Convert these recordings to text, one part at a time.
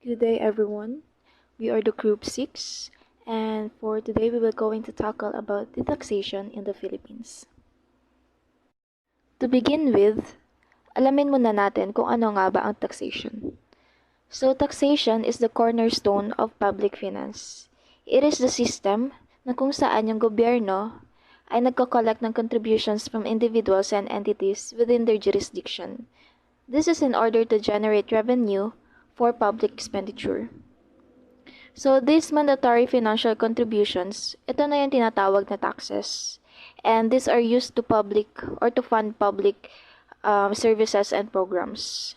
Good day, everyone. We are the Group 6, and for today, we will going to tackle about the taxation in the Philippines. To begin with, alamin muna natin kung ano nga ba ang taxation. So, taxation is the cornerstone of public finance. It is the system na kung saan yung gobyerno ay nagko-collect ng contributions from individuals and entities within their jurisdiction. This is in order to generate revenue for public expenditure. So, these mandatory financial contributions, ito na yung tinatawag na taxes. And these are used to public or to fund public services and programs.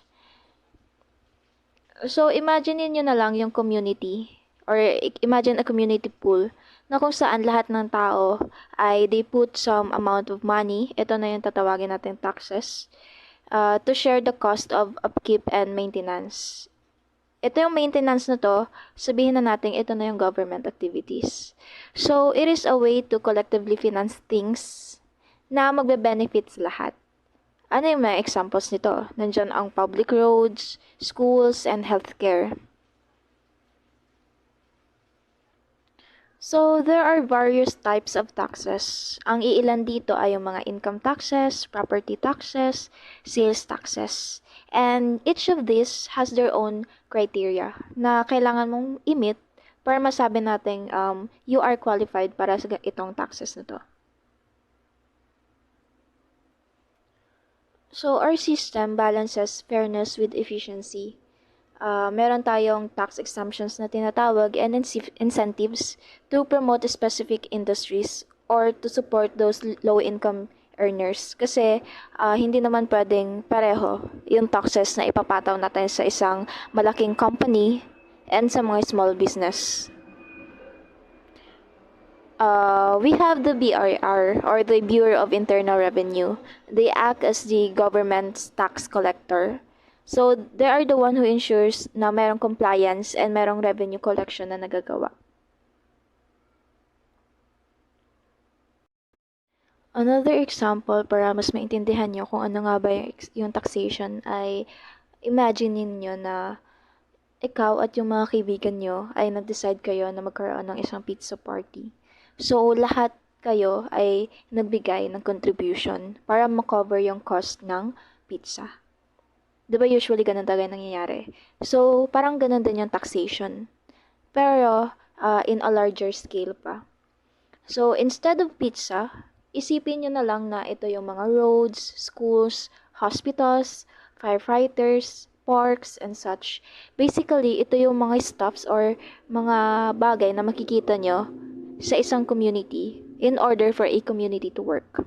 So, imagine niyo na lang yung community or imagine a community pool na kung saan lahat ng tao ay they put some amount of money, ito na yung tatawagin natin taxes, to share the cost of upkeep and maintenance. Ito yung maintenance na to, sabihin na natin ito na yung government activities. So, it is a way to collectively finance things na magbe-benefit sa lahat. Ano yung mga examples nito? Nandyan ang public roads, schools, and healthcare. So, there are various types of taxes. Ang iilan dito ay yung mga income taxes, property taxes, sales taxes. And each of these has their own criteria na kailangan mong i-meet para masabi natin you are qualified para sa itong taxes na to. So, our system balances fairness with efficiency. Meron tayong tax exemptions na tinatawag and incentives to promote specific industries or to support those low-income earners. Kasi hindi naman pwedeng pareho yung taxes na ipapataw natin sa isang malaking company and sa mga small business. We have the BRR or the Bureau of Internal Revenue. They act as the government's tax collector. So, they are the one who ensures na merong compliance and merong revenue collection na nagagawa. Another example para mas maintindihan nyo kung ano nga ba yung taxation ay imagine niyo na ikaw at yung mga kaibigan nyo ay nag-decide kayo na magkaroon ng isang pizza party. So, lahat kayo ay nagbigay ng contribution para makover yung cost ng pizza. Diba usually ganun talaga nangyayari? So, parang ganun din yung taxation. Pero, in a larger scale pa. So, instead of pizza, isipin nyo na lang na ito yung mga roads, schools, hospitals, firefighters, parks, and such. Basically, ito yung mga stuffs or mga bagay na makikita nyo sa isang community in order for a community to work.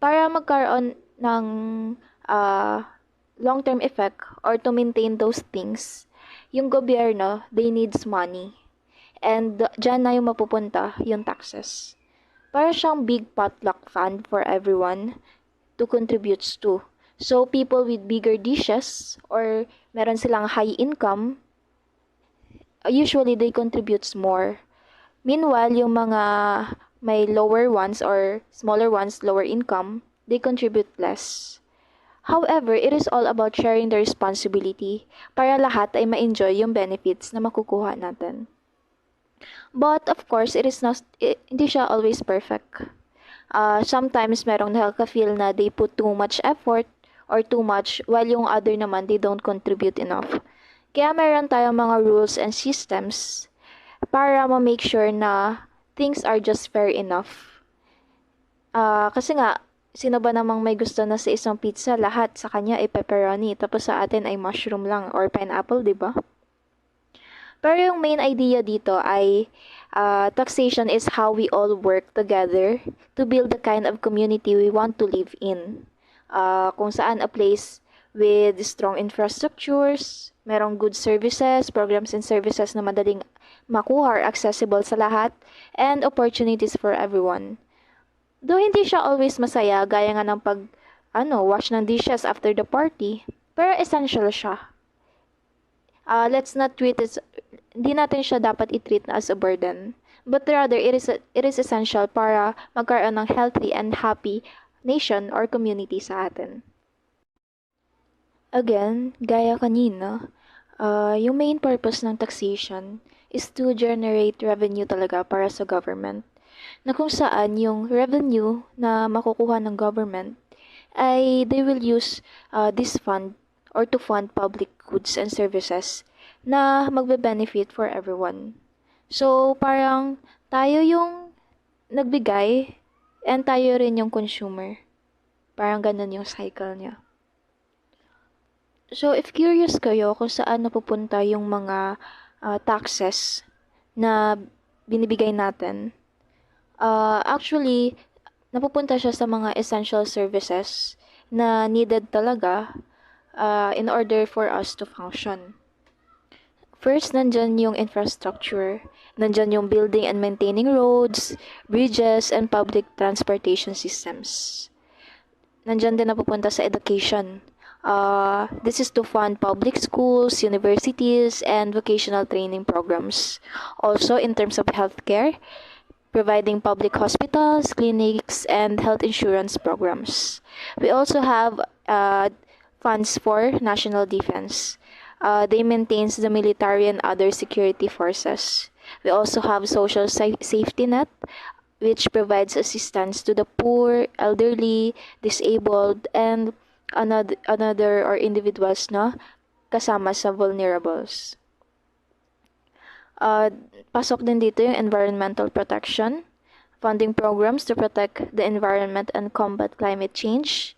Para magkaroon ng long-term effect or to maintain those things, yung gobyerno, they needs money. And dyan na yung mapupunta yung taxes. Para siyang big potluck fund for everyone to contributes to. So, people with bigger dishes or meron silang high income, usually they contributes more. Meanwhile, yung mga may lower ones or smaller ones, lower income, they contribute less. However, it is all about sharing the responsibility para lahat ay ma-enjoy yung benefits na makukuha natin. But of course, hindi siya always perfect. Sometimes merong nakaka-feel na they put too much effort or too much while yung other naman they don't contribute enough. Kaya meron tayong mga rules and systems para ma-make sure na things are just fair enough. Kasi nga, sino ba namang may gusto na sa isang pizza, lahat sa kanya ay pepperoni, tapos sa atin ay mushroom lang or pineapple, di ba? Pero yung main idea dito ay taxation is how we all work together to build the kind of community we want to live in. Kung saan a place with strong infrastructures, merong good services, programs and services na madaling makuha or accessible sa lahat, and opportunities for everyone. Though hindi siya always masaya, gaya nga ng wash ng dishes after the party, pero essential siya. Let's not treat it, hindi natin siya dapat i-treat as a burden. But rather, it is essential para magkaroon ng healthy and happy nation or community sa atin. Again, gaya kanina, Yung main purpose ng taxation is to generate revenue talaga para sa government, na kung saan yung revenue na makukuha ng government ay they will use this fund or to fund public goods and services na magbe-benefit for everyone. So, parang tayo yung nagbigay and tayo rin yung consumer. Parang ganun yung cycle niya. So, if curious kayo kung saan napupunta yung mga taxes na binibigay natin, actually, napupunta siya sa mga essential services na needed talaga in order for us to function. First, nandyan yung infrastructure. Nandyan yung building and maintaining roads, bridges, and public transportation systems. Nandyan din napupunta sa education. This is to fund public schools, universities, and vocational training programs. Also, in terms of healthcare, providing public hospitals, clinics, and health insurance programs. We also have funds for national defense. They maintains the military and other security forces. We also have social safety net, which provides assistance to the poor, elderly, disabled, and another or individuals na kasama sa vulnerables. Pasok din dito yung environmental protection, funding programs to protect the environment and combat climate change.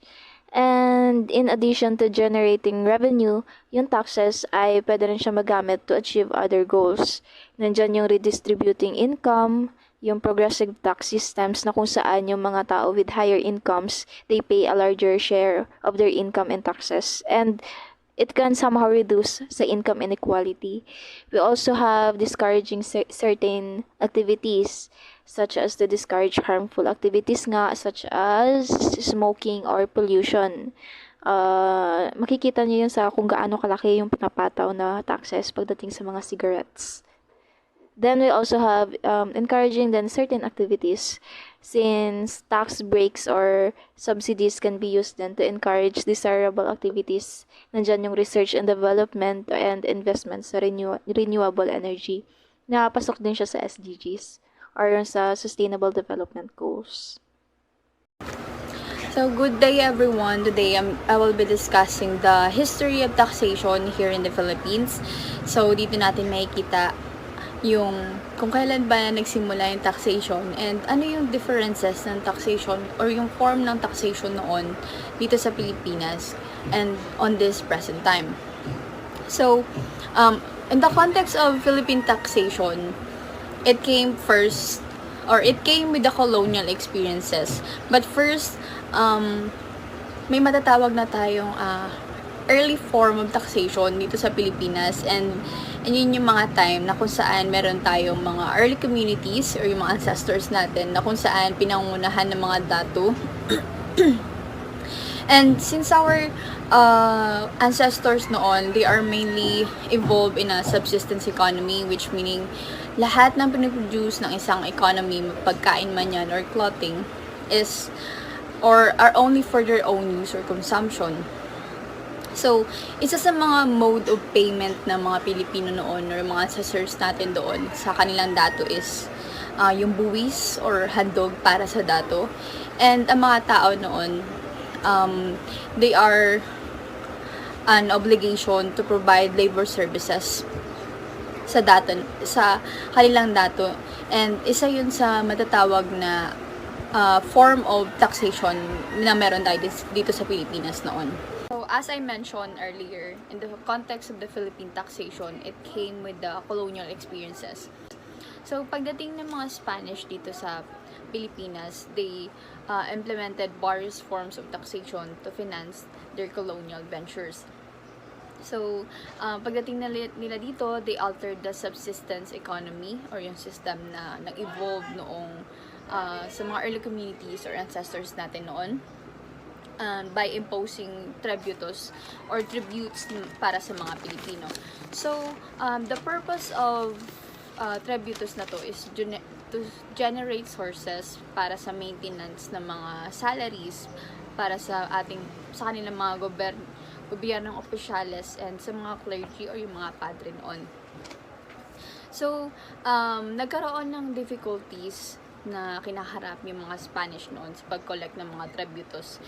And in addition to generating revenue, yung taxes ay pwede rin siya magamit to achieve other goals. Nandyan yung redistributing income, yung progressive tax systems na kung saan yung mga tao with higher incomes, they pay a larger share of their income in taxes. And it can somehow reduce sa income inequality. We also have discouraging certain activities such as the discourage harmful activities nga such as smoking or pollution. Makikita niyo yun sa kung gaano kalaki yung pinapataw na taxes pagdating sa mga cigarettes. Then we also have encouraging then certain activities since tax breaks or subsidies can be used then to encourage desirable activities. Nandyan yung research and development and investments sa renewable energy. Napasok din siya sa SDGs or sa Sustainable Development Goals. So, good day everyone. Today I will be discussing the history of taxation here in the Philippines. So, dito natin makikita yung kung kailan ba nagsimula yung taxation and ano yung differences ng taxation or yung form ng taxation noon dito sa Pilipinas and on this present time. So, in the context of Philippine taxation, it came first or it came with the colonial experiences. But first, may matatawag na tayong early form of taxation dito sa Pilipinas and yun yung mga time na kung saan meron tayong mga early communities or yung mga ancestors natin na kung saan pinangunahan ng mga dato. And since our ancestors noon, they are mainly evolved in a subsistence economy, which meaning lahat ng piniproduce ng isang economy, pagkain man yan or clothing, is or are only for their own use or consumption. So, isa sa mga mode of payment ng mga Pilipino noon or mga ancestors natin doon sa kanilang dato is yung buwis or handog para sa dato. And ang mga tao noon, they are an obligation to provide labor services sa dato, sa kanilang dato. And isa yun sa matatawag na form of taxation na meron tayo dito sa Pilipinas noon. So, as I mentioned earlier, in the context of the Philippine taxation, it came with the colonial experiences. So, pagdating ng mga Spanish dito sa Pilipinas, they implemented various forms of taxation to finance their colonial ventures. So, pagdating nila dito, they altered the subsistence economy or yung system na nag-evolve noong sa mga early communities or ancestors natin noon. By imposing tributes para sa mga Pilipino. So, the purpose of tributes na to is to generate sources para sa maintenance ng mga salaries para sa kanilang mga gobyernong opisyales and sa mga clergy or yung mga padre noon. So, nagkaroon ng difficulties na kinaharap yung mga Spanish noon sa pag-collect ng mga tributos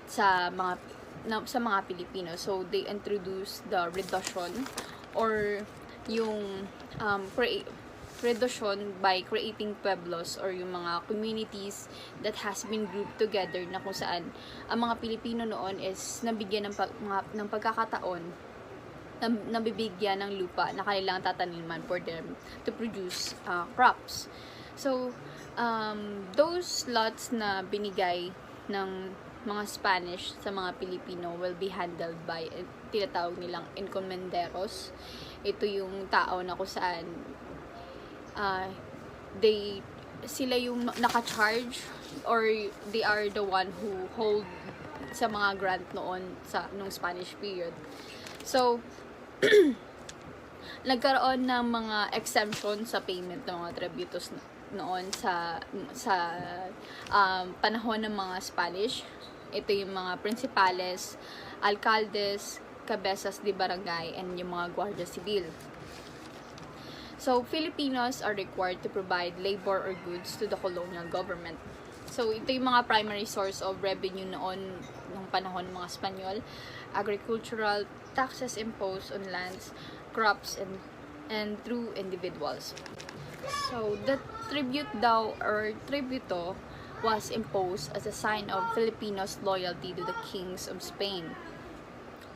sa mga Pilipino. So, they introduced the reduction or yung reduction by creating pueblos or yung mga communities that has been grouped together na kung saan ang mga Pilipino noon is nabigyan ng pagkakataon nabibigyan ng lupa na kanilang tataniman for them to produce crops. So, those lots na binigay ng mga Spanish sa mga Pilipino will be handled by tinatawag nilang encomenderos. Ito yung tao na kung saan sila yung naka-charge or they are the one who hold sa mga grant noon nung Spanish period. So, nagkaroon ng mga exemption sa payment ng mga tributos noon sa panahon ng mga Spanish. Ito yung mga principales, alcaldes, cabezas de barangay, and yung mga guardia civil. So, Filipinos are required to provide labor or goods to the colonial government. So, ito yung mga primary source of revenue noon nung panahon ng mga Espanyol. Agricultural, taxes imposed on lands, crops, and through individuals. So, the tribute daw or tributo was imposed as a sign of Filipinos' loyalty to the kings of Spain.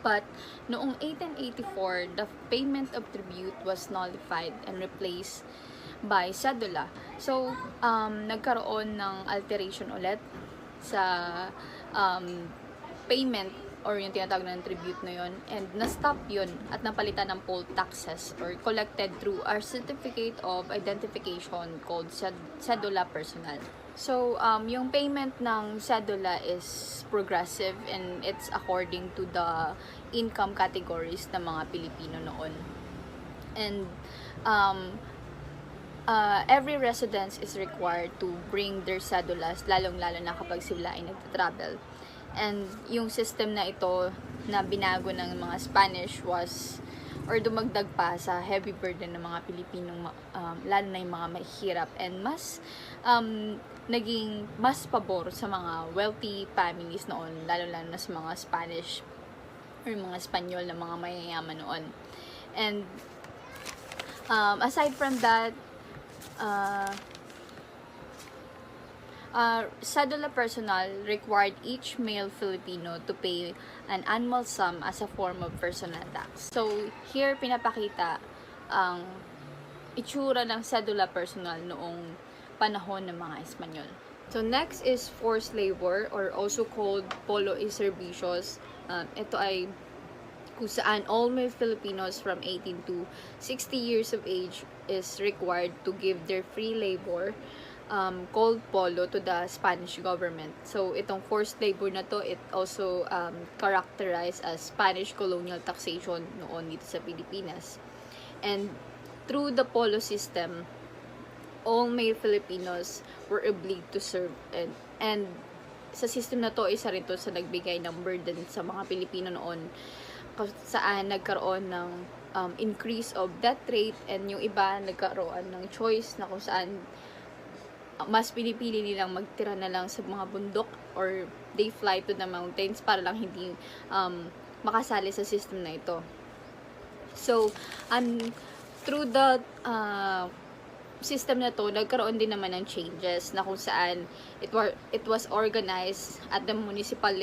But noong 1884, the payment of tribute was nullified and replaced by cedula. So, nagkaroon ng alteration ulit sa payment or yung tinatawag ng tribute na yun, and na-stop yun at napalitan ng poll taxes or collected through a certificate of identification called cedula personal. So, yung payment ng cedula is progressive and it's according to the income categories ng mga Pilipino noon. And every residence is required to bring their cedulas, lalong-lalo na kapag sila ay nagtatravel. And yung system na ito na binago ng mga Spanish was or dumagdag pa sa heavy burden ng mga Pilipinong lalo na yung mga mahihirap and mas naging mas pabor sa mga wealthy families noon, lalo-lalo na sa mga Spanish or mga Espanyol na mga mayayaman noon. And aside from that, cedula personal required each male Filipino to pay an annual sum as a form of personal tax. So, here pinapakita ang itsura ng cedula personal noong panahon ng mga Espanyol. So, next is forced labor or also called polo y servicios. Ito ay kung saan all male Filipinos from 18 to 60 years of age is required to give their free labor called polo to the Spanish government. So, itong forced labor na to, it also characterized as Spanish colonial taxation noon dito sa Pilipinas. And through the polo system, all male Filipinos were obliged to serve. And sa system na to, isa rin to sa nagbigay ng burden sa mga Pilipino noon, saan nagkaroon ng increase of death rate, and yung iba nagkaroon ng choice na kung saan mas pinipili nilang magtira na lang sa mga bundok or they fly to the mountains para lang hindi makasali sa system na ito. So, through the system na to, nagkaroon din naman ng changes na kung saan it was organized at the municipal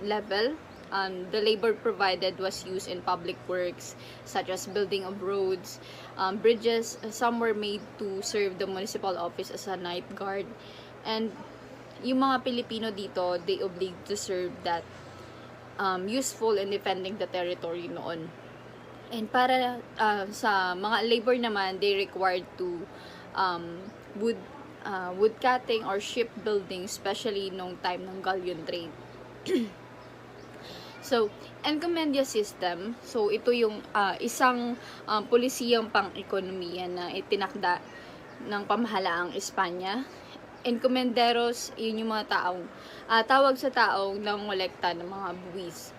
level. The labor provided was used in public works such as building of roads, bridges. Some were made to serve the municipal office as a night guard. And yung mga Pilipino dito, they obliged to serve that useful in defending the territory noon. And para sa mga labor naman, they required to wood cutting or shipbuilding, especially nung time ng galleon trade. So, encomendia system. So, ito yung isang pulisiyang pang-ekonomiya na itinakda ng pamahalaang Espanya. Encomenderos, yun yung mga taong tawag sa taong nangolekta ng mga buwis.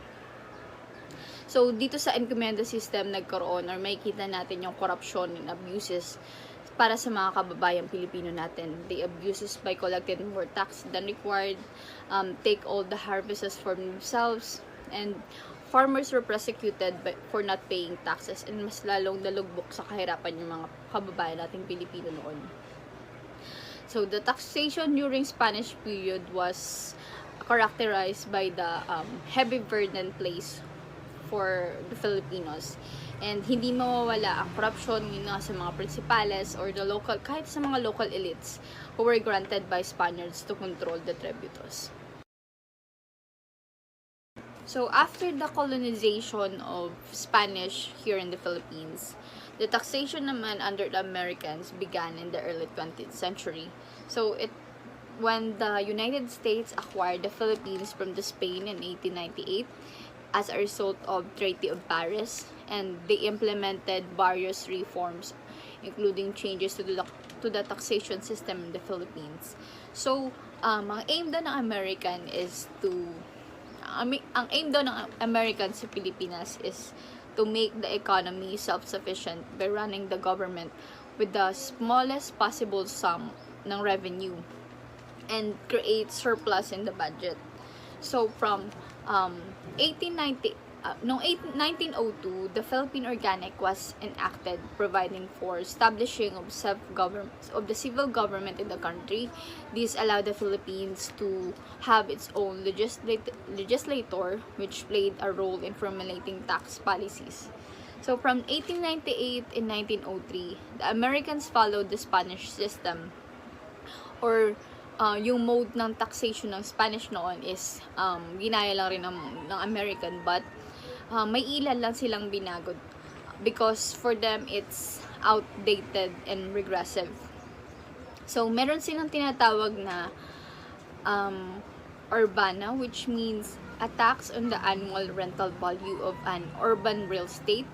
So, dito sa encomienda system nagkaroon or makikita natin yung corruption and abuses para sa mga kababayang Pilipino natin. They abuses by collecting more tax than required, take all the harvests for themselves, and farmers were prosecuted for not paying taxes, and mas lalong nalugbok sa kahirapan yung mga kababayan nating Pilipino noon. So, the taxation during Spanish period was characterized by the heavy burden placed for the Filipinos. And hindi mawawala ang corruption sa mga principales or the local, kahit sa mga local elites who were granted by Spaniards to control the tributos. So, after the colonization of Spanish here in the Philippines, the taxation naman under the Americans began in the early 20th century. So, when the United States acquired the Philippines from the Spain in 1898 as a result of Treaty of Paris, and they implemented various reforms, including changes to the taxation system in the Philippines. So, ang aim daw ng American is to ang aim daw ng American sa Pilipinas is to make the economy self-sufficient by running the government with the smallest possible sum ng revenue and create surplus in the budget. So from 1902, the Philippine Organic was enacted, providing for establishing of the civil government in the country. This allowed the Philippines to have its own legislator, which played a role in formulating tax policies. So from 1898 and 1903, the Americans followed the Spanish system, or yung mode ng taxation ng Spanish noon is ginaya lang rin ng American, but may ilan lang silang binagod because for them it's outdated and regressive. So meron silang tinatawag na urbana, which means a tax on the annual rental value of an urban real estate,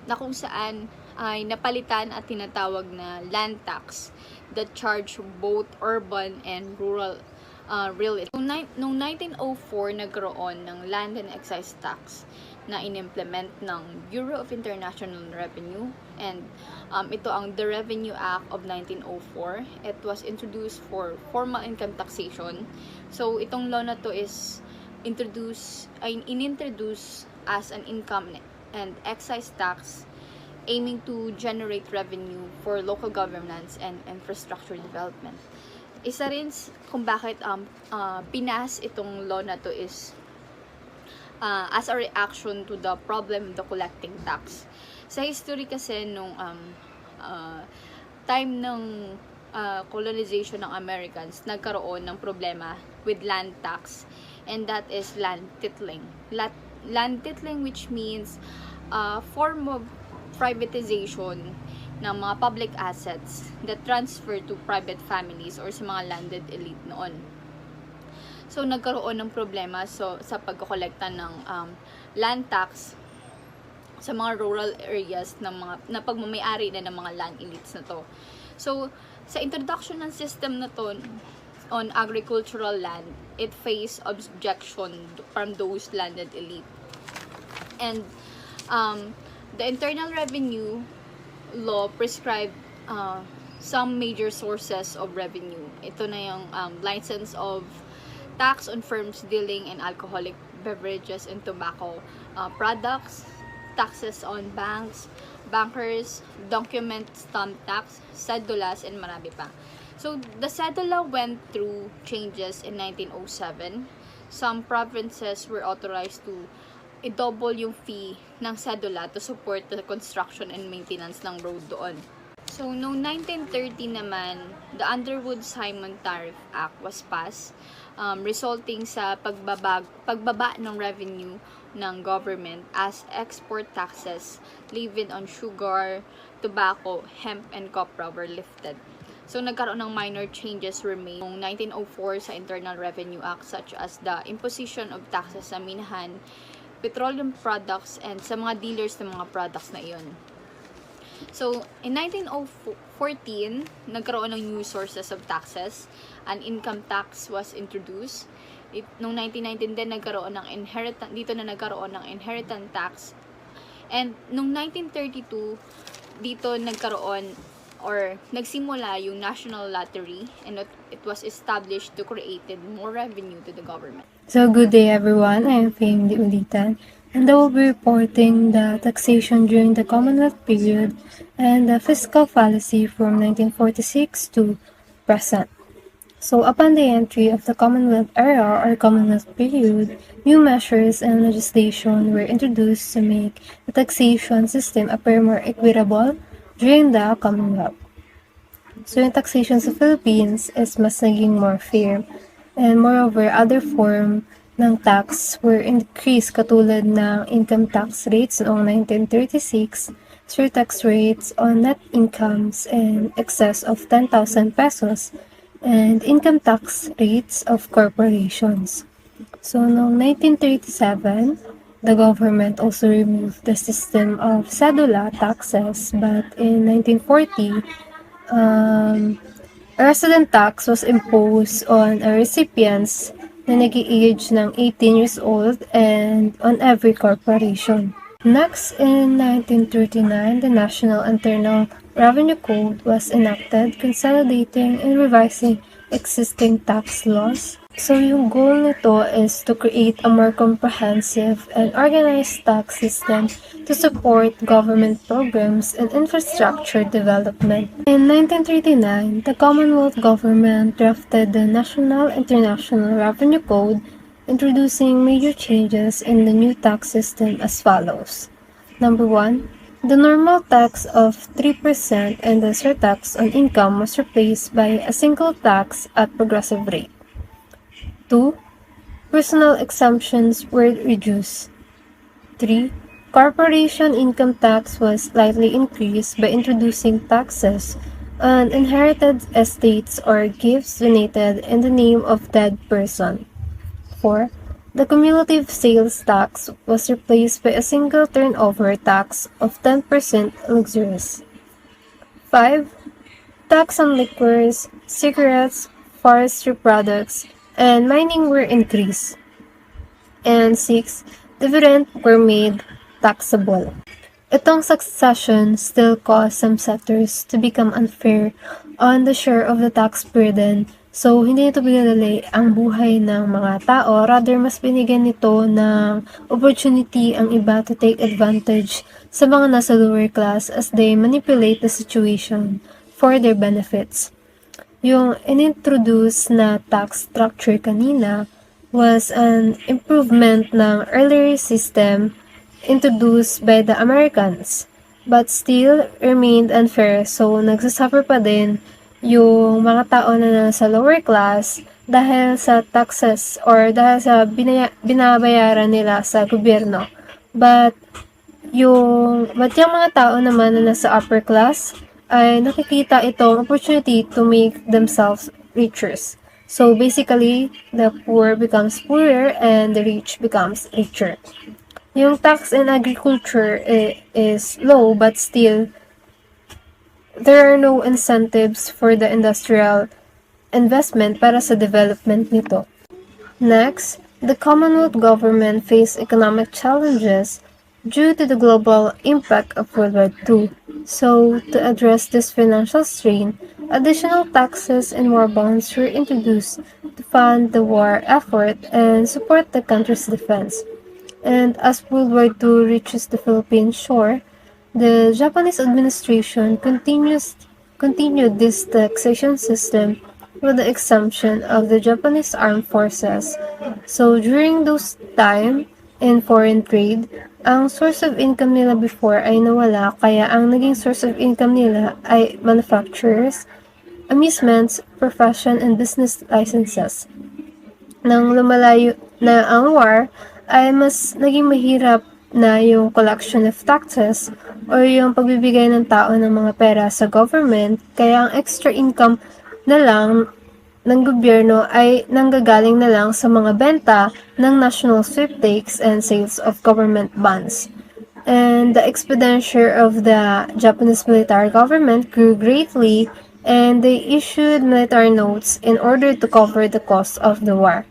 na kung saan ay napalitan at tinatawag na land tax that charge both urban and rural real estate. Noong 1904, nagkaroon ng land and excise tax na inimplement ng Bureau of International Revenue, and ito ang the Revenue Act of 1904. It was introduced for formal income taxation. So itong law na to is inintroduce as an income and excise tax, aiming to generate revenue for local governments and infrastructure development. Isa rin kung bakit pinas itong law na to is as a reaction to the problem of the collecting tax. Sa history kasi nung time ng colonization ng Americans, nagkaroon ng problema with land tax, and that is land titling. Land titling, which means form of privatization ng mga public assets that transfer to private families or sa mga landed elite noon. So nagkaroon ng problema sa pagkokolekta ng land tax sa mga rural areas na pagmamay-ari na ng mga land elites na to. So sa introduction ng system na to on agricultural land, it faced objection from those landed elite. And the Internal Revenue Law prescribed some major sources of revenue. Ito na yung license of tax on firms dealing in alcoholic beverages and tobacco products, taxes on banks, bankers, document stamp tax, cedulas, and marami pa. So, the cedula went through changes in 1907. Some provinces were authorized to i-double yung fee ng cedula to support the construction and maintenance ng road doon. So, noong 1930 naman, the Underwood-Simon Tariff Act was passed, resulting sa pagbaba ng revenue ng government as export taxes levied on sugar, tobacco, hemp, and copra were lifted. So, nagkaroon ng minor changes were made noong 1904 sa Internal Revenue Act, such as the imposition of taxes sa minahan, petroleum products, and sa mga dealers ng mga products na iyon. So, in 1914, nagkaroon ng new sources of taxes. An income tax was introduced. Noong 1919 din, nagkaroon ng inheritance tax And nung 1932, dito nagkaroon or nagsimula yung National Lottery, and it was established to create more revenue to the government. So good day everyone, I am Fame Di Ulitan, and I will be reporting the taxation during the Commonwealth period and the fiscal policy from 1946 to present. So upon the entry of the Commonwealth era or Commonwealth period, new measures and legislation were introduced to make the taxation system appear more equitable during the Commonwealth. So yung taxation sa Philippines is mas naging more fair. And moreover, other form ng tax were increased katulad ng income tax rates noong 1936, surtax rates on net incomes in excess of 10,000 pesos, and income tax rates of corporations. So noong 1937, the government also removed the system of cedula taxes, but in 1940, a resident tax was imposed on recipients na nag-age ng 18 years old and on every corporation. Next, in 1939, the National Internal Revenue Code was enacted, consolidating and revising existing tax laws. So yung goal nito is to create a more comprehensive and organized tax system to support government programs and infrastructure development. In 1939, the Commonwealth government drafted the National International Revenue Code, introducing major changes in the new tax system as follows. Number 1, the normal tax of 3% and the surtax on income was replaced by a single tax at progressive rate. 2. Personal exemptions were reduced. 3. Corporation income tax was slightly increased by introducing taxes on inherited estates or gifts donated in the name of dead person. 4. The cumulative sales tax was replaced by a single turnover tax of 10% luxurious. 5. Tax on liquors, cigarettes, forestry products, and mining were increased. And 6. Dividends were made taxable. Itong succession still caused some sectors to become unfair on the share of the tax burden, so hindi nito binalali ang buhay ng mga tao, rather mas binigyan nito ng opportunity ang iba to take advantage sa mga nasa lower class as they manipulate the situation for their benefits. Yung inintroduce na tax structure kanina was an improvement ng earlier system introduced by the Americans, but still remained unfair, so nagsasuffer pa din yung mga tao na nasa lower class dahil sa taxes or dahil sa binabayaran nila sa gobyerno. But yung mga tao naman na nasa upper class ay nakikita itong opportunity to make themselves richer. So basically, the poor becomes poorer and the rich becomes richer. Yung tax in agriculture is low, but still, there are no incentives for the industrial investment para sa development nito. Next, the Commonwealth government faced economic challenges due to the global impact of World War II. So, to address this financial strain, additional taxes and war bonds were introduced to fund the war effort and support the country's defense. And as World War II reaches the Philippine shore, the Japanese administration continued this taxation system with the exemption of the Japanese armed forces. So during those time in foreign trade, ang source of income nila before ay nawala, kaya ang naging source of income nila ay manufacturers, amusements, profession, and business licenses. Nang lumalayo na ang war, ay mas naging mahirap na yung collection of taxes or yung pagbibigay ng tao ng mga pera sa government, kaya ang extra income na lang ng gobyerno ay nanggagaling na lang sa mga benta ng national sweepstakes and sales of government bonds. And the expenditure of the Japanese military government grew greatly, and they issued military notes in order to cover the cost of the war.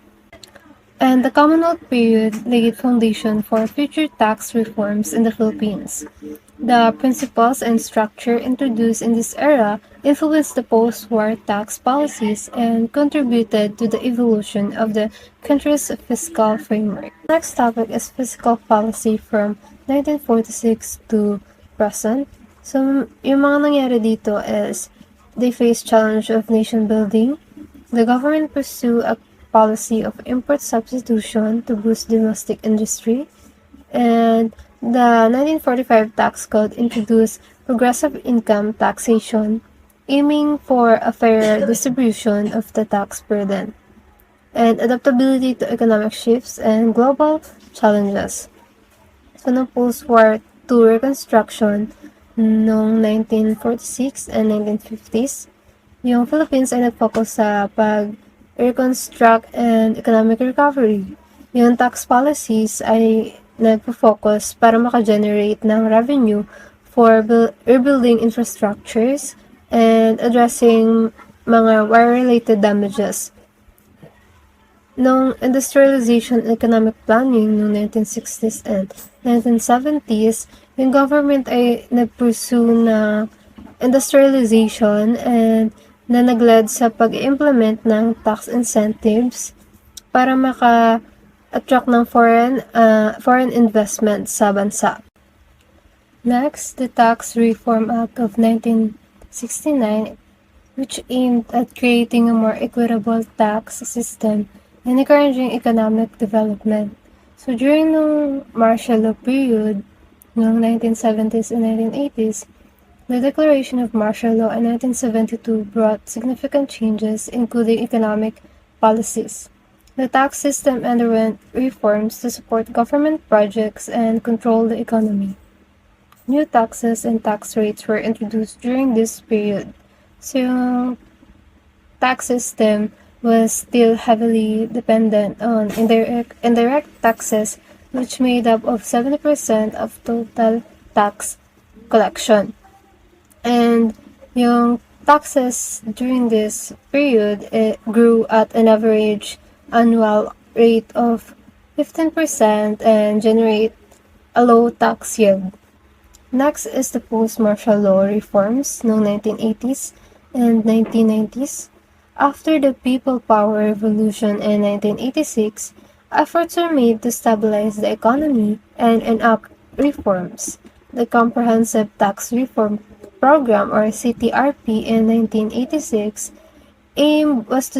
And the Commonwealth period laid foundation for future tax reforms in the Philippines. The principles and structure introduced in this era influenced the post-war tax policies and contributed to the evolution of the country's fiscal framework. Next topic is fiscal policy from 1946 to present. So, yung mga nangyari dito is they face challenge of nation building. The government pursue a policy of import substitution to boost domestic industry, and the 1945 tax code introduced progressive income taxation, aiming for a fairer distribution of the tax burden, and adaptability to economic shifts and global challenges. So, nung post-war to Reconstruction noong 1946 and 1950s, yung Philippines ay nag-focus sa pag-reconstruct and economic recovery. Yung tax policies ay nagpo-focus para maka-generate ng revenue for rebuilding infrastructures and addressing mga war-related damages. Nung industrialization and economic planning noong 1960s and 1970s, yung government ay nag-pursue na industrialization and na nagled sa pag-implement ng tax incentives para maka-attract ng foreign investment sa bansa. Next, the Tax Reform Act of 1969, which aimed at creating a more equitable tax system and encouraging economic development. So during the martial law period, noong 1970s and 1980s, the declaration of martial law in 1972 brought significant changes, including economic policies. The tax system underwent reforms to support government projects and control the economy. New taxes and tax rates were introduced during this period. So yung tax system was still heavily dependent on indirect taxes, which made up of 70% of total tax collection. And yung taxes during this period grew at an average annual rate of 15% and generate a low tax yield. Next is the post-martial law reforms noong 1980s and 1990s. After the People Power Revolution in 1986, efforts were made to stabilize the economy and enact reforms. The Comprehensive Tax Reform Program, or CTRP, in 1986 aim was to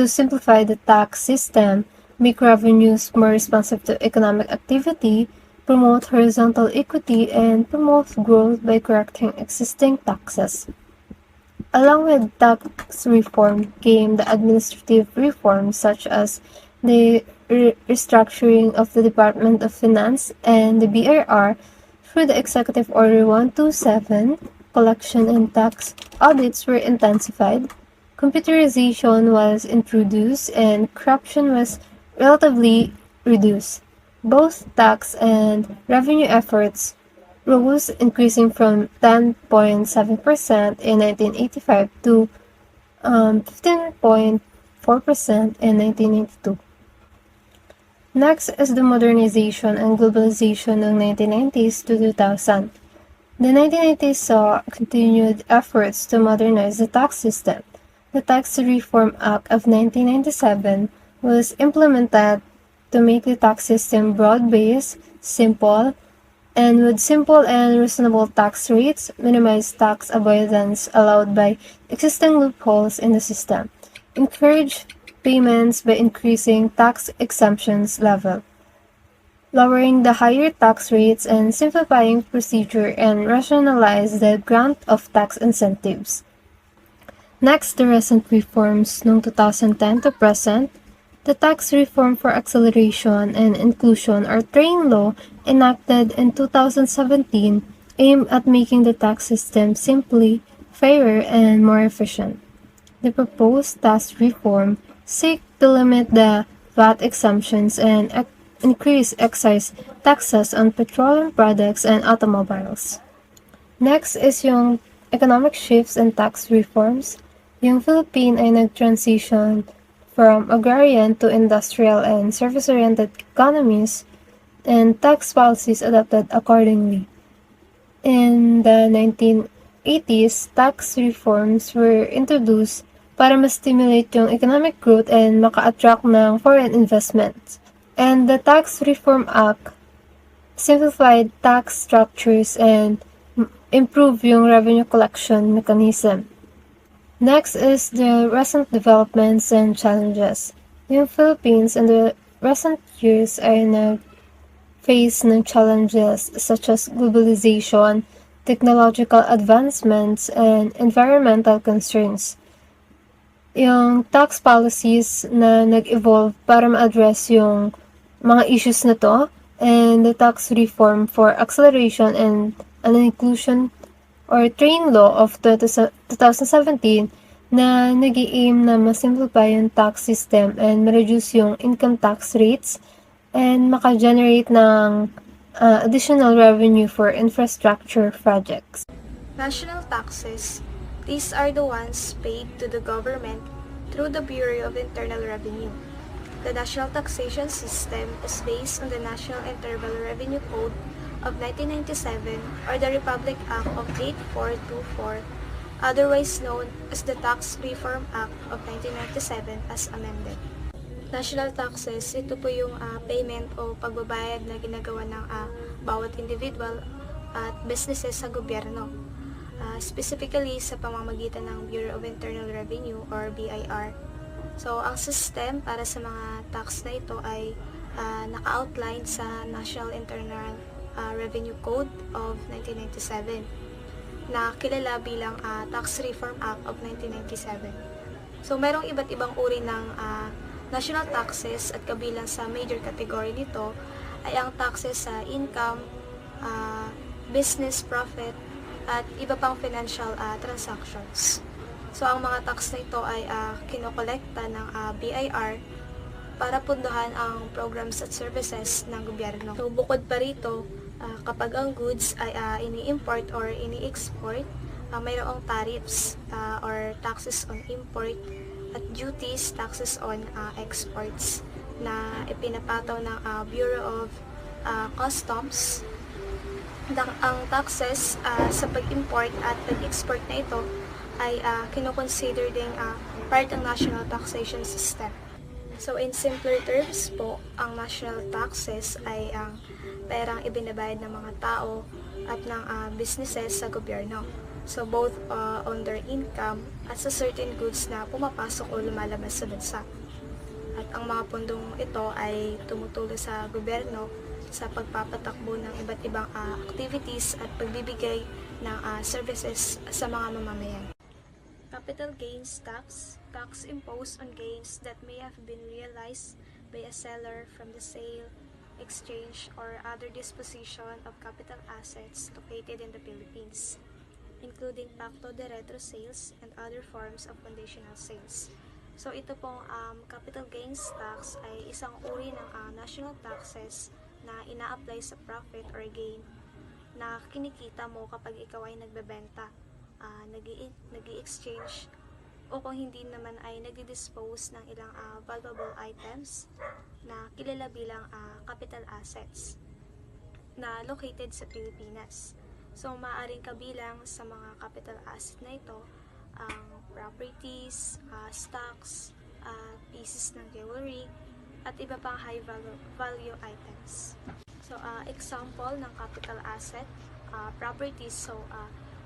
simplify the tax system, make revenues more responsive to economic activity, promote horizontal equity, and promote growth by correcting existing taxes. Along with tax reform came the administrative reforms such as the restructuring of the Department of Finance and the BRR through the Executive Order 127. Collection and tax audits were intensified, computerization was introduced, and corruption was relatively reduced. Both tax and revenue efforts rose, increasing from 10.7% in 1985 to 15.4% in 1992. Next is the modernization and globalization of 1990s to 2000. The 1990s saw continued efforts to modernize the tax system. The Tax Reform Act of 1997 was implemented to make the tax system broad-based, simple, and with simple and reasonable tax rates, minimize tax avoidance allowed by existing loopholes in the system, encourage payments by increasing tax exemptions level, lowering the higher tax rates and simplifying procedure, and rationalize the grant of tax incentives. Next, the recent reforms noong 2010 to present. The Tax Reform for Acceleration and Inclusion, or TRAIN law, enacted in 2017, aimed at making the tax system simply, fairer, and more efficient. The proposed tax reform seek to limit the VAT exemptions and increase excise taxes on petroleum products and automobiles. Next is yung economic shifts and tax reforms. Yung Philippines ay nag-transition from agrarian to industrial and service-oriented economies, and tax policies adapted accordingly. In the 1980s, tax reforms were introduced para ma-stimulate yung economic growth and maka-attract ng foreign investments. And the Tax Reform Act simplified tax structures and improve yung revenue collection mechanism. Next is the recent developments and challenges. Yung Philippines in the recent years ay nag-face ng challenges such as globalization, technological advancements, and environmental concerns. Yung tax policies na nag-evolve para ma-address yung mga issues na to, and the tax reform for acceleration and an inclusion or train law of 2017 na nag-i-aim na masimplify yung tax system and ma-reduce yung income tax rates and maka-generate ng additional revenue for infrastructure projects. National taxes. These are the ones paid to the government through the Bureau of Internal Revenue. The national taxation system is based on the National Internal Revenue Code of 1997 or the Republic Act of 8424, otherwise known as the Tax Reform Act of 1997 as amended. National taxes, ito po yung payment o pagbabayad na ginagawa ng bawat individual at businesses sa gobyerno. Specifically sa pamamagitan ng Bureau of Internal Revenue or BIR. So, ang system para sa mga tax na ito ay naka-outline sa National Internal Revenue Code of 1997 na kilala bilang Tax Reform Act of 1997. So, merong iba't ibang uri ng national taxes at kabilang sa major category nito ay ang taxes sa income, business profit, at iba pang financial transactions. So, ang mga tax na ito ay kinokolekta ng BIR para punduhan ang programs at services ng gobyerno. So, bukod pa rito, kapag ang goods ay ini-import or ini-export, mayroong tariffs or taxes on import at duties, taxes on exports na ipinapataw ng Bureau of Customs. Ang taxes sa pag-import at pag-export na ito ay kinoconsider ding part ng national taxation system. So in simpler terms po, ang national taxes ay ang perang ibinabayad ng mga tao at ng businesses sa gobyerno. So both on their income at sa certain goods na pumapasok o lumalabas sa bansa. At ang mga pundong ito ay tumutulong sa gobyerno sa pagpapatakbo ng iba't ibang activities at pagbibigay ng services sa mga mamamayan. Capital gains tax, tax imposed on gains that may have been realized by a seller from the sale, exchange, or other disposition of capital assets located in the Philippines, including facto de retro sales and other forms of conditional sales. So ito pong capital gains tax ay isang uri ng national taxes na ina-apply sa profit or gain na kinikita mo kapag ikaw ay nagbebenta, nag-i-exchange, o kung hindi naman ay nag-dispose ng ilang valuable items na kilala bilang capital assets na located sa Pilipinas. So, maaaring kabilang sa mga capital asset na ito ang properties, stocks, pieces ng jewelry, at iba pang high value items. So, example ng capital asset, properties. So,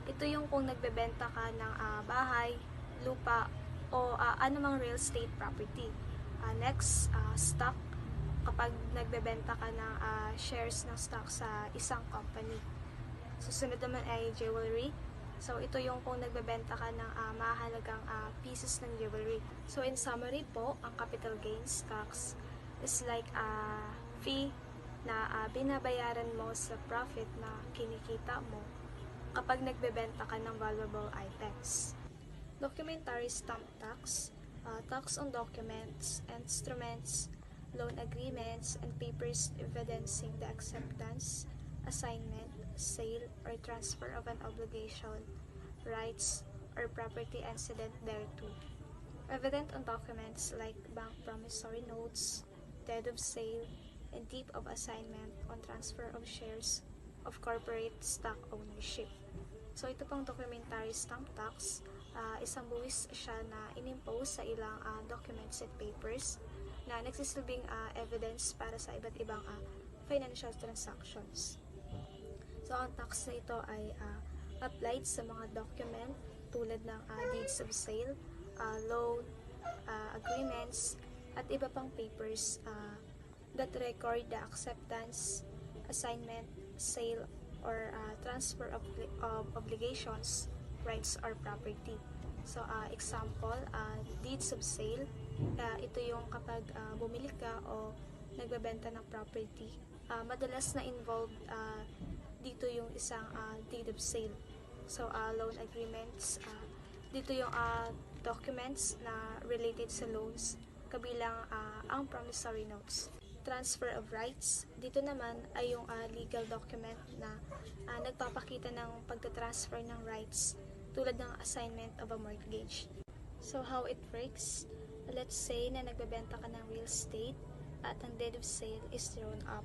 ito yung kung nagbebenta ka ng bahay, lupa, o anumang real estate property. Next, stock, kapag nagbebenta ka ng shares ng stock sa isang company. Susunod naman ay jewelry. So, ito yung kung nagbebenta ka ng mahalagang pieces ng jewelry. So, in summary po, ang capital gains tax is like a fee na binabayaran mo sa profit na kinikita mo kapag nagbebenta ka ng valuable items. Documentary stamp tax, tax on documents, instruments, loan agreements, and papers evidencing the acceptance, assignment, sale, or transfer of an obligation, rights, or property incident thereto. evident on documents like bank promissory notes, deed of sale, and deed of assignment on transfer of shares of corporate stock ownership. So ito pang documentary stamp tax, isang buwis siya na inimpose sa ilang documents and papers na nagsisilbing evidence para sa iba't ibang financial transactions. So ang tax na ito ay applied sa mga document tulad ng deeds of sale, loan, agreements, at iba pang papers that record the acceptance, assignment, sale, or transfer of obligations, rights, or property. So, example, deeds of sale, ito yung kapag bumili ka o nagbebenta ng property. Madalas na involved dito yung isang deed of sale. So, loan agreements, dito yung documents na related sa loans, kabilang ang promissory notes. Transfer of rights, dito naman ay yung legal document na nagpapakita ng pagtatransfer ng rights tulad ng assignment of a mortgage. So how it works, let's say na nagbebenta ka ng real estate at ang deed of sale is drawn up.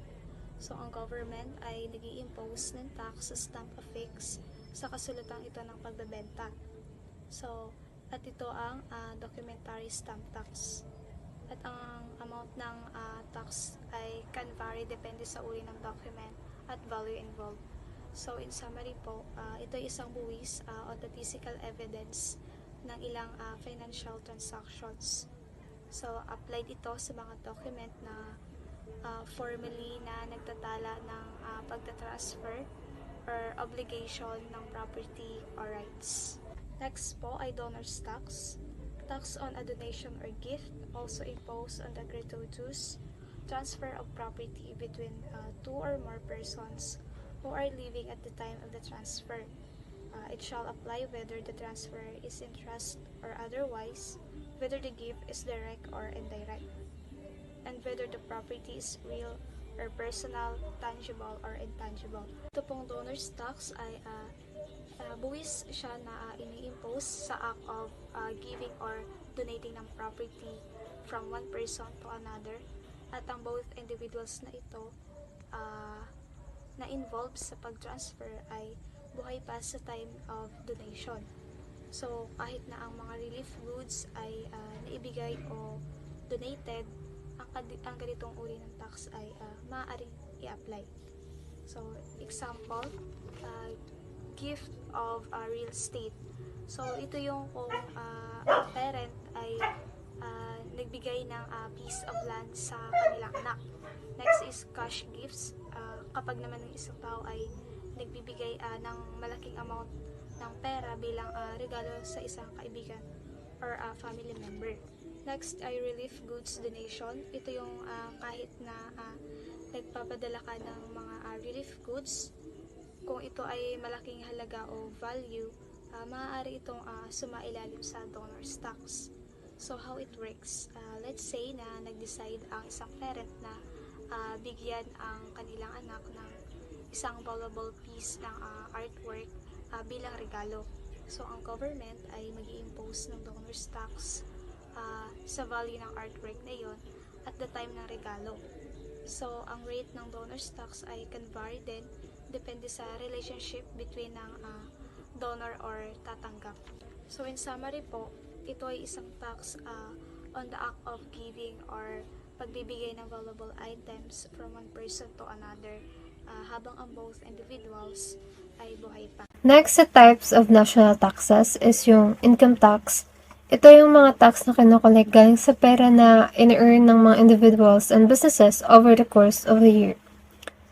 So ang government ay nag-i-impose ng tax sa stamp affix sa kasulutang ito ng pagbebenta. So at ito ang documentary stamp tax. At ang amount ng tax ay can vary depende sa uri ng document at value involved. So in summary po, ito ay isang buwis on the physical evidence ng ilang financial transactions. So applied ito sa mga document na formally na nagtatala ng pagtatransfer or obligation ng property or rights. Next po ay donor's tax. Tax on a donation or gift, also imposed on the gratuitous transfer of property between two or more persons who are living at the time of the transfer. It shall apply whether the transfer is in trust or otherwise, whether the gift is direct or indirect, and whether the property is real or personal, tangible or intangible. Ito pong donor's tax ay buwis siya na ini-impose sa act of giving or donating ng property from one person to another, at ang both individuals na ito na involved sa pag-transfer ay buhay pa sa time of donation. So kahit na ang mga relief goods ay naibigay o donated, ang ganitong uri ng tax ay maaaring i-apply. So example, gift of real estate. So ito yung kung ang parent ay nagbigay ng piece of land sa kanilang anak. Next is cash gifts. Kapag naman ng isang tao ay nagbibigay ng malaking amount ng pera bilang regalo sa isang kaibigan or family member. Next ay relief goods donation. Ito yung kahit na nagpapadala ka ng mga relief goods, kung ito ay malaking halaga o value, maaari itong sumailalim sa donor's tax. So how it works? Let's say na nag-decide ang isang parent na bigyan ang kanilang anak ng isang valuable piece ng artwork bilang regalo. So ang government ay mag-i-impose ng donor's tax sa value ng artwork na yon at the time ng regalo. So ang rate ng donor's tax ay can vary din depende sa relationship between ng donor or tatanggap. So in summary po, ito ay isang tax on the act of giving or pagbibigay ng valuable items from one person to another habang ang both individuals ay buhay pa. Next sa types of national taxes is yung income tax. Ito yung mga tax na kinokolek galing sa pera na in-earn ng mga individuals and businesses over the course of the year.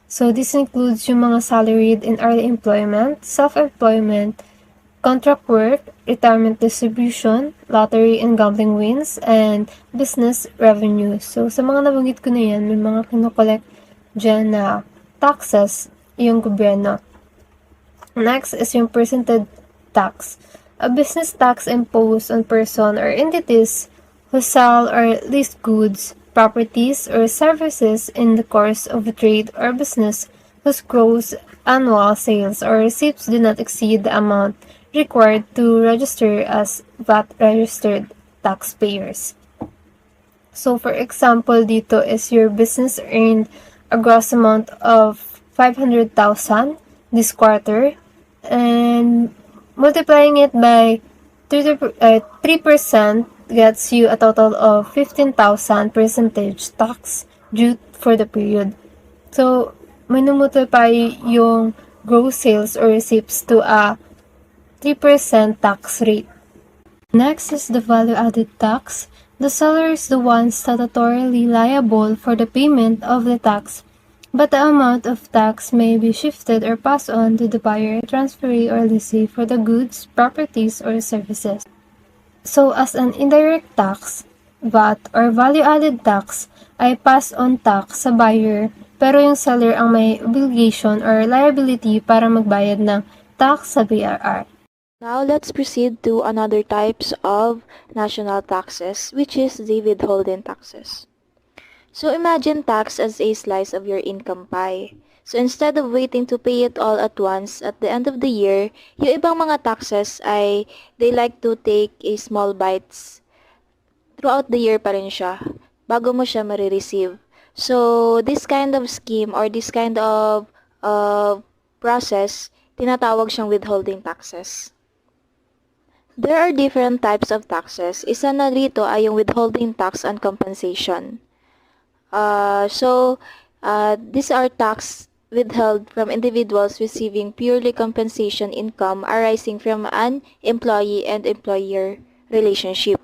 So this includes yung mga salaried in early employment, self-employment, contract work, retirement distribution, lottery and gambling wins, and business revenue. So sa mga nabanggit ko na yan, may mga kinokolek dyan na taxes yung gobyerno. Next is yung percentage tax. A business tax imposed on person or entities who sell or lease goods, properties, or services in the course of a trade or business whose gross annual sales or receipts do not exceed the amount required to register as VAT registered. taxpayers. So, for example, dito is your business earned a gross amount of 500,000 this quarter, and multiplying it by 3% gets you a total of 15,000 percentage tax due for the period. So, minumultiply yung gross sales or receipts to a 3% tax rate. Next is the value-added tax. The seller is the one statutorily liable for the payment of the tax, but the amount of tax may be shifted or passed on to the buyer, transferee, or lessee for the goods, properties, or services. So, as an indirect tax, VAT or value-added tax ay pass-on tax sa buyer, pero yung seller ang may obligation or liability para magbayad ng tax sa BRR. Now let's proceed to another types of national taxes, which is the withholding taxes. So imagine tax as a slice of your income pie. So instead of waiting to pay it all at once at the end of the year, yung ibang mga taxes ay they like to take a small bites throughout the year pa rin siya bago mo siya marireceive. So this kind of scheme or this kind of process, tinatawag siyang withholding taxes. There are different types of taxes. Isa na rito ay yung withholding tax and compensation. These are tax withheld from individuals receiving purely compensation income arising from an employee and employer relationship.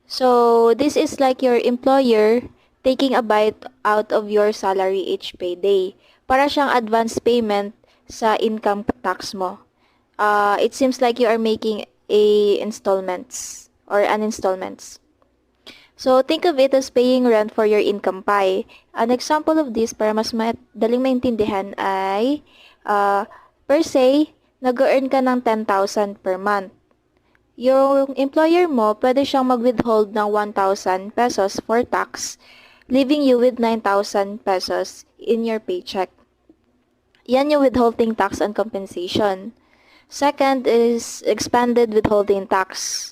So, this is like your employer taking a bite out of your salary each payday. Para siyang advance payment sa income tax mo. It seems like you are making installments or an installments. So, think of it as paying rent for your income pie. An example of this para mas madaling maintindihan ay, per se, nag-earn ka ng 10,000 per month. Yung employer mo, pwede siyang mag-withhold ng 1,000 pesos for tax, leaving you with 9,000 pesos in your paycheck. Yan yung withholding tax and compensation. Second is expanded withholding tax.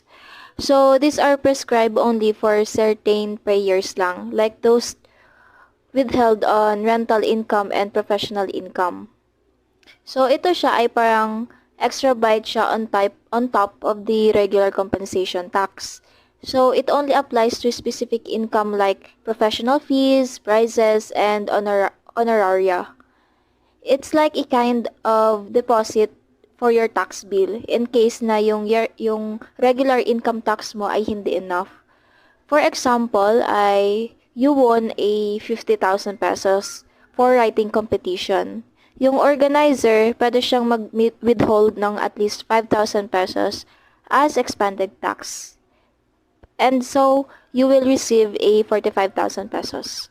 So, these are prescribed only for certain payers lang, like those withheld on rental income and professional income. So, ito siya ay parang extra bite siya on top of the regular compensation tax. So, it only applies to specific income like professional fees, prizes, and honoraria. It's like a kind of deposit for your tax bill in case na yung regular income tax mo ay hindi enough. For example, you won a 50,000 pesos for writing competition. Yung organizer, pwede siyang mag-withhold ng at least 5,000 pesos as expanded tax. And so, you will receive a 45,000 pesos.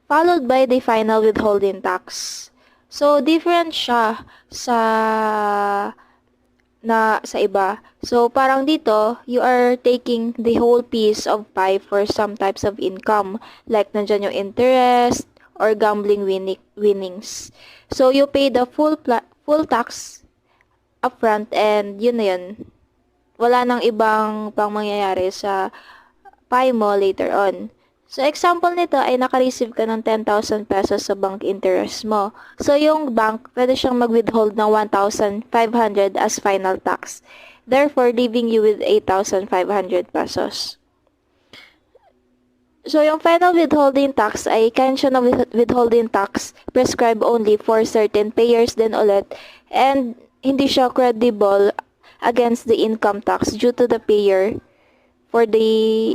Followed by the final withholding tax. So, different siya sa iba. So, parang dito, you are taking the whole piece of pie for some types of income. Like, nandyan yung interest or gambling winnings. So, you pay the full tax upfront and yun na yun. Wala nang ibang pang mangyayari sa pie mo later on. So, example nito ay naka-receive ka ng 10,000 pesos sa bank interest mo. So, yung bank, pwede siyang mag-withhold ng 1,500 as final tax. Therefore, leaving you with 8,500 pesos. So, yung final withholding tax ay kind siya ng withholding tax prescribed only for certain payers din ulit, and hindi siya credible against the income tax due to the payer for the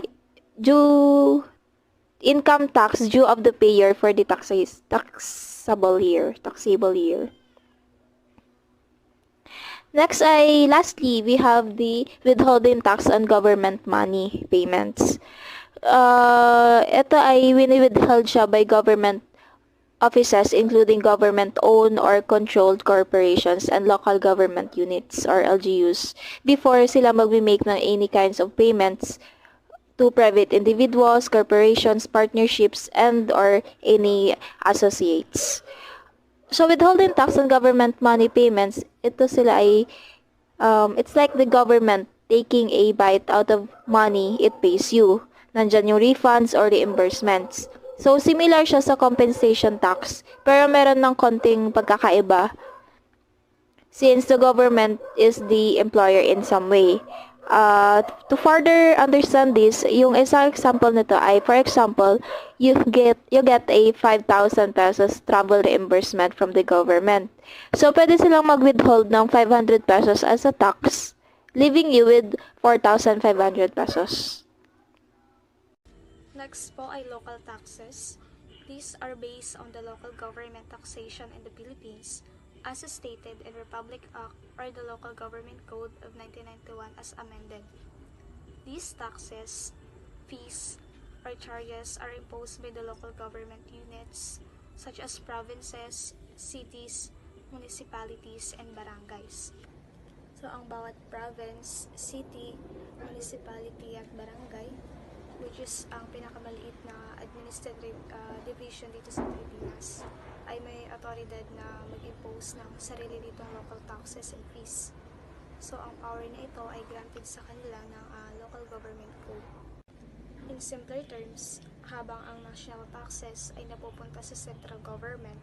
income tax due of the payer for the taxable year. Next lastly, we have the withholding tax on government money payments. Ito ay withheld siya by government offices including government-owned or controlled corporations and local government units or LGUs before sila mag-make ng any kinds of payments to private individuals, corporations, partnerships, and or any associates. So, withholding tax on government money payments, ito sila ay, it's like the government taking a bite out of money it pays you. Nandyan yung refunds or reimbursements. So, similar siya sa compensation tax, pero meron ng konting pagkakaiba since the government is the employer in some way. To further understand this, yung isang example nito ay, for example, you get a 5,000 pesos travel reimbursement from the government. So, pwede silang mag-withhold ng 500 pesos as a tax, leaving you with 4,500 pesos. Next po ay local taxes. These are based on the local government taxation in the Philippines as stated in Republic Act or the Local Government Code of 1991 as amended. These taxes, fees, or charges are imposed by the local government units such as provinces, cities, municipalities, and barangays. So, ang bawat province, city, municipality, at barangay, which is ang pinakamaliit na administrative division dito sa Pilipinas, ay may otoridad na mag-impose ng sarili nitong local taxes and fees. So, ang power na ito ay granted sa kanila ng local government code. In simpler terms, habang ang national taxes ay napupunta sa central government,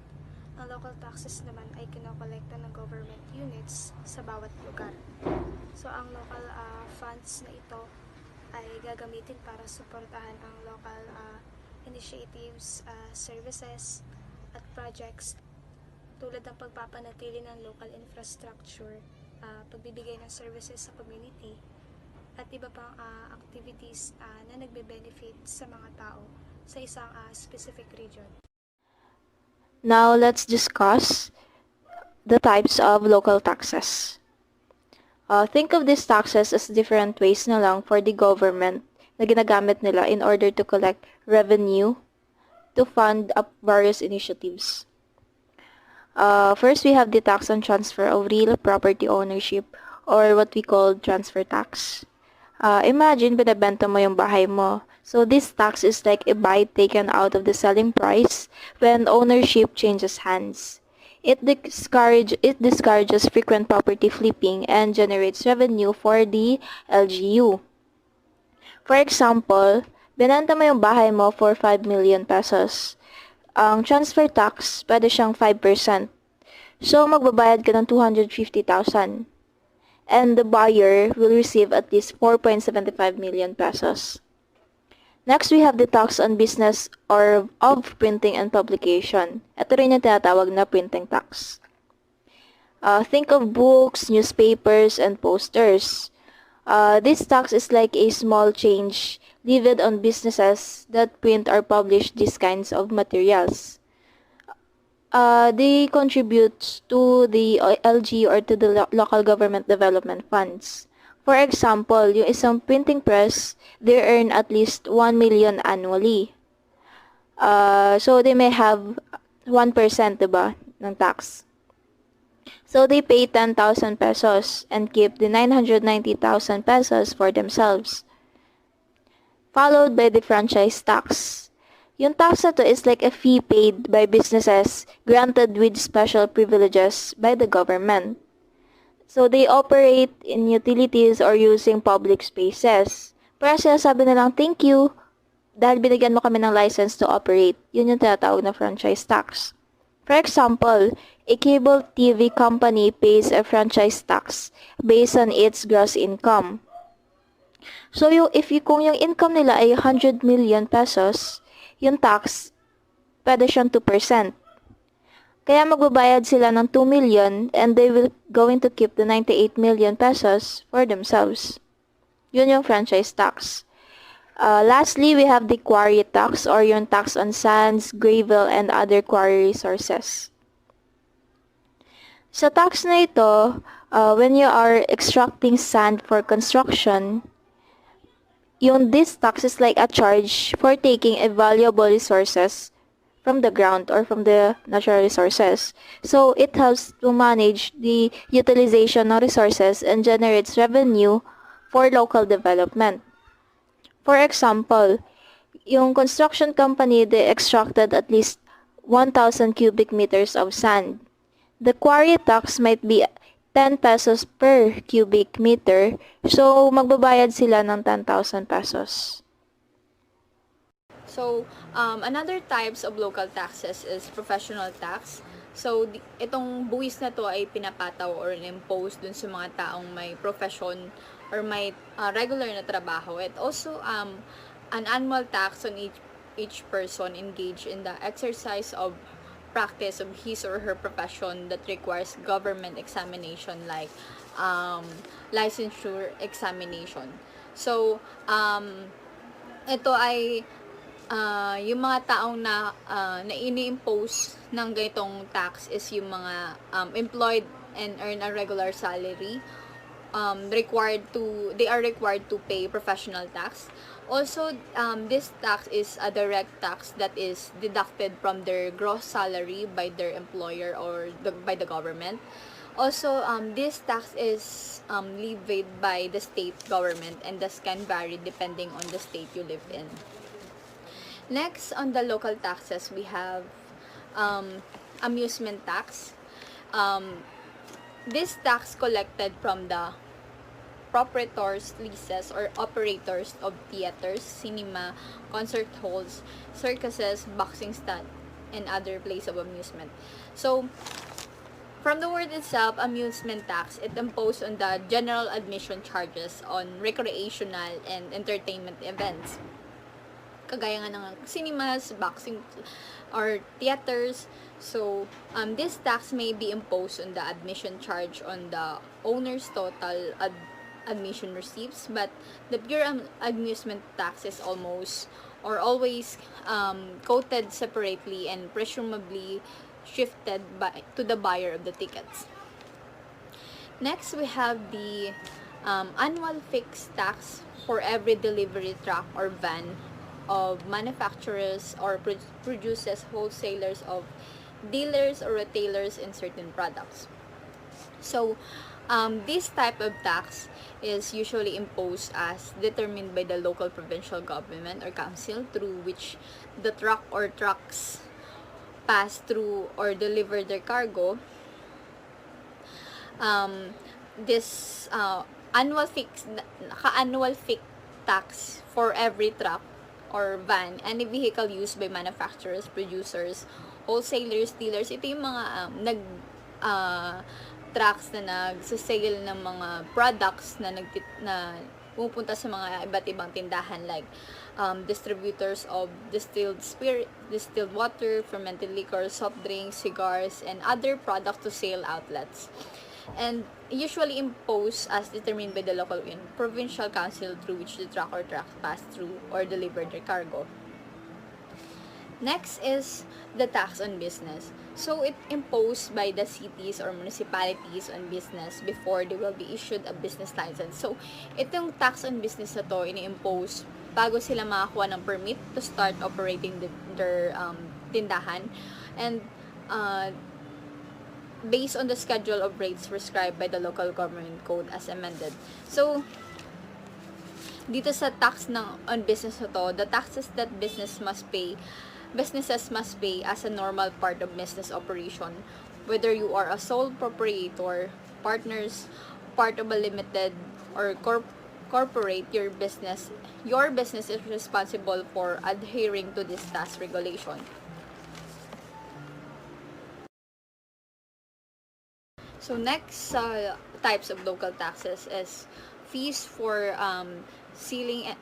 ang local taxes naman ay kinokolekta ng government units sa bawat lugar. So, ang local funds na ito ay gagamitin para suportahan ang local initiatives, services, at projects tulad ng pagpapanatili ng local infrastructure, pagbibigay ng services sa community, at iba pang activities na nagbe-benefit sa mga tao sa isang specific region. Now, let's discuss the types of local taxes. Think of these taxes as different ways na lang for the government na ginagamit nila in order to collect revenue to fund up various initiatives. First, we have the tax on transfer of real property ownership or what we call transfer tax. Imagine, binabenta mo yung bahay mo. So, this tax is like a bite taken out of the selling price when ownership changes hands. It discourages frequent property flipping and generates revenue for the LGU. For example, binenta mo yung bahay mo for 5 million pesos. Ang transfer tax, pwede siyang 5%. So, magbabayad ka ng 250,000. And the buyer will receive at least 4.75 million pesos. Next, we have the tax on business or of printing and publication. Ito rin yung tinatawag na printing tax. Think of books, newspapers, and posters. This tax is like a small change levied on businesses that print or publish these kinds of materials. They contribute to the LG or to the local government development funds. For example, yung isang printing press, they earn at least 1 million annually. So, they may have 1%, diba, ng tax. So, they pay 10,000 pesos and keep the 990,000 pesos for themselves. Followed by the franchise tax. Yung tax na to is like a fee paid by businesses granted with special privileges by the government. So, they operate in utilities or using public spaces. Pero sinasabi nilang, thank you, dahil binigyan mo kami ng license to operate. Yun yung tinatawag na franchise tax. For example, a cable TV company pays a franchise tax based on its gross income. So, kung yung income nila ay 100 million pesos, yung tax, pwede siyang 2%. Kaya magbabayad sila ng 2 million and they will going to keep the 98 million pesos for themselves. Yun yung franchise tax. Lastly, we have the quarry tax or yung tax on sands, gravel, and other quarry resources. Sa tax na ito, when you are extracting sand for construction, this tax is like a charge for taking a valuable resources from the ground or from the natural resources. So, it helps to manage the utilization of resources and generates revenue for local development. For example, yung construction company, they extracted at least 1,000 cubic meters of sand. The quarry tax might be 10 pesos per cubic meter. So, magbabayad sila ng 10,000 pesos. So, another types of local taxes is professional tax. So, itong buwis na to ay pinapataw or impose dun sa mga taong may profession or may regular na trabaho. It also an annual tax on each person engaged in the exercise of practice of his or her profession that requires government examination like licensure examination. So, ito ay yung mga taong na ini-impose ng ganitong tax is yung mga employed and earn a regular salary. They are required to pay professional tax. Also, this tax is a direct tax that is deducted from their gross salary by their employer or by the government. Also, this tax is levied by the state government and thus can vary depending on the state you live in. Next, on the local taxes, we have amusement tax. This tax collected from the proprietors, leases, or operators of theaters, cinema, concert halls, circuses, boxing stand, and other places of amusement. So, from the word itself, amusement tax, it imposed on the general admission charges on recreational and entertainment events. Kagaya nga ng cinemas, boxing, or theaters. So, this tax may be imposed on the admission charge on the owner's total admission receipts, but the pure amusement tax is almost or always quoted separately and presumably shifted to the buyer of the tickets. Next, we have the annual fixed tax for every delivery truck or van of manufacturers or produces wholesalers of dealers or retailers in certain products. So, this type of tax is usually imposed as determined by the local provincial government or council through which the truck or trucks pass through or deliver their cargo. This annual fixed tax for every truck or van, any vehicle used by manufacturers, producers, wholesalers, dealers. Ito yung mga trucks na nagsasale ng mga products na pumupunta sa mga iba't ibang tindahan like distributors of distilled spirit, distilled water, fermented liquor, soft drinks, cigars, and other products to sale outlets. And usually imposed as determined by the local and provincial council through which the truck or trucks pass through or deliver their cargo. Next is the tax on business. So, it imposed by the cities or municipalities on business before they will be issued a business license. So, itong tax on business na to, ini-impose bago sila makakuha ng permit to start operating their tindahan. And, based on the schedule of rates prescribed by the local government code as amended. So, dito sa tax on business na to, the taxes that businesses must pay as a normal part of business operation, whether you are a sole proprietor, partners, part of a limited or corporate, your business is responsible for adhering to this tax regulation. So next types of local taxes is fees for sealing and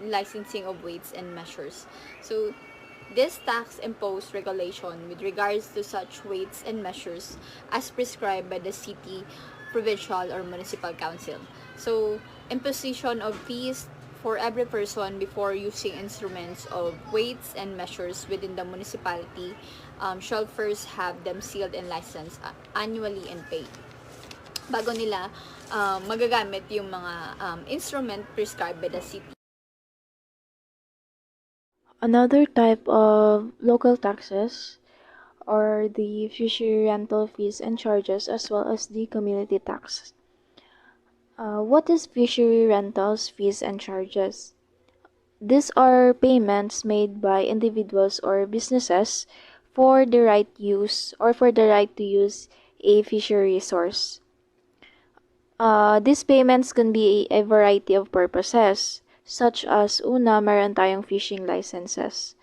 licensing of weights and measures. So this tax imposed regulation with regards to such weights and measures as prescribed by the city, provincial, or municipal council. So imposition of fees for every person before using instruments of weights and measures within the municipality shall first have them sealed and licensed annually and paid bago nila magagamit yung mga instrument prescribed by the city. Another type of local taxes are the fishery rental fees and charges as well as the community tax. What is fishery rentals, fees, and charges? These are payments made by individuals or businesses for the right to use a fishery resource. These payments can be a variety of purposes, such as una, meron tayong fishing licenses.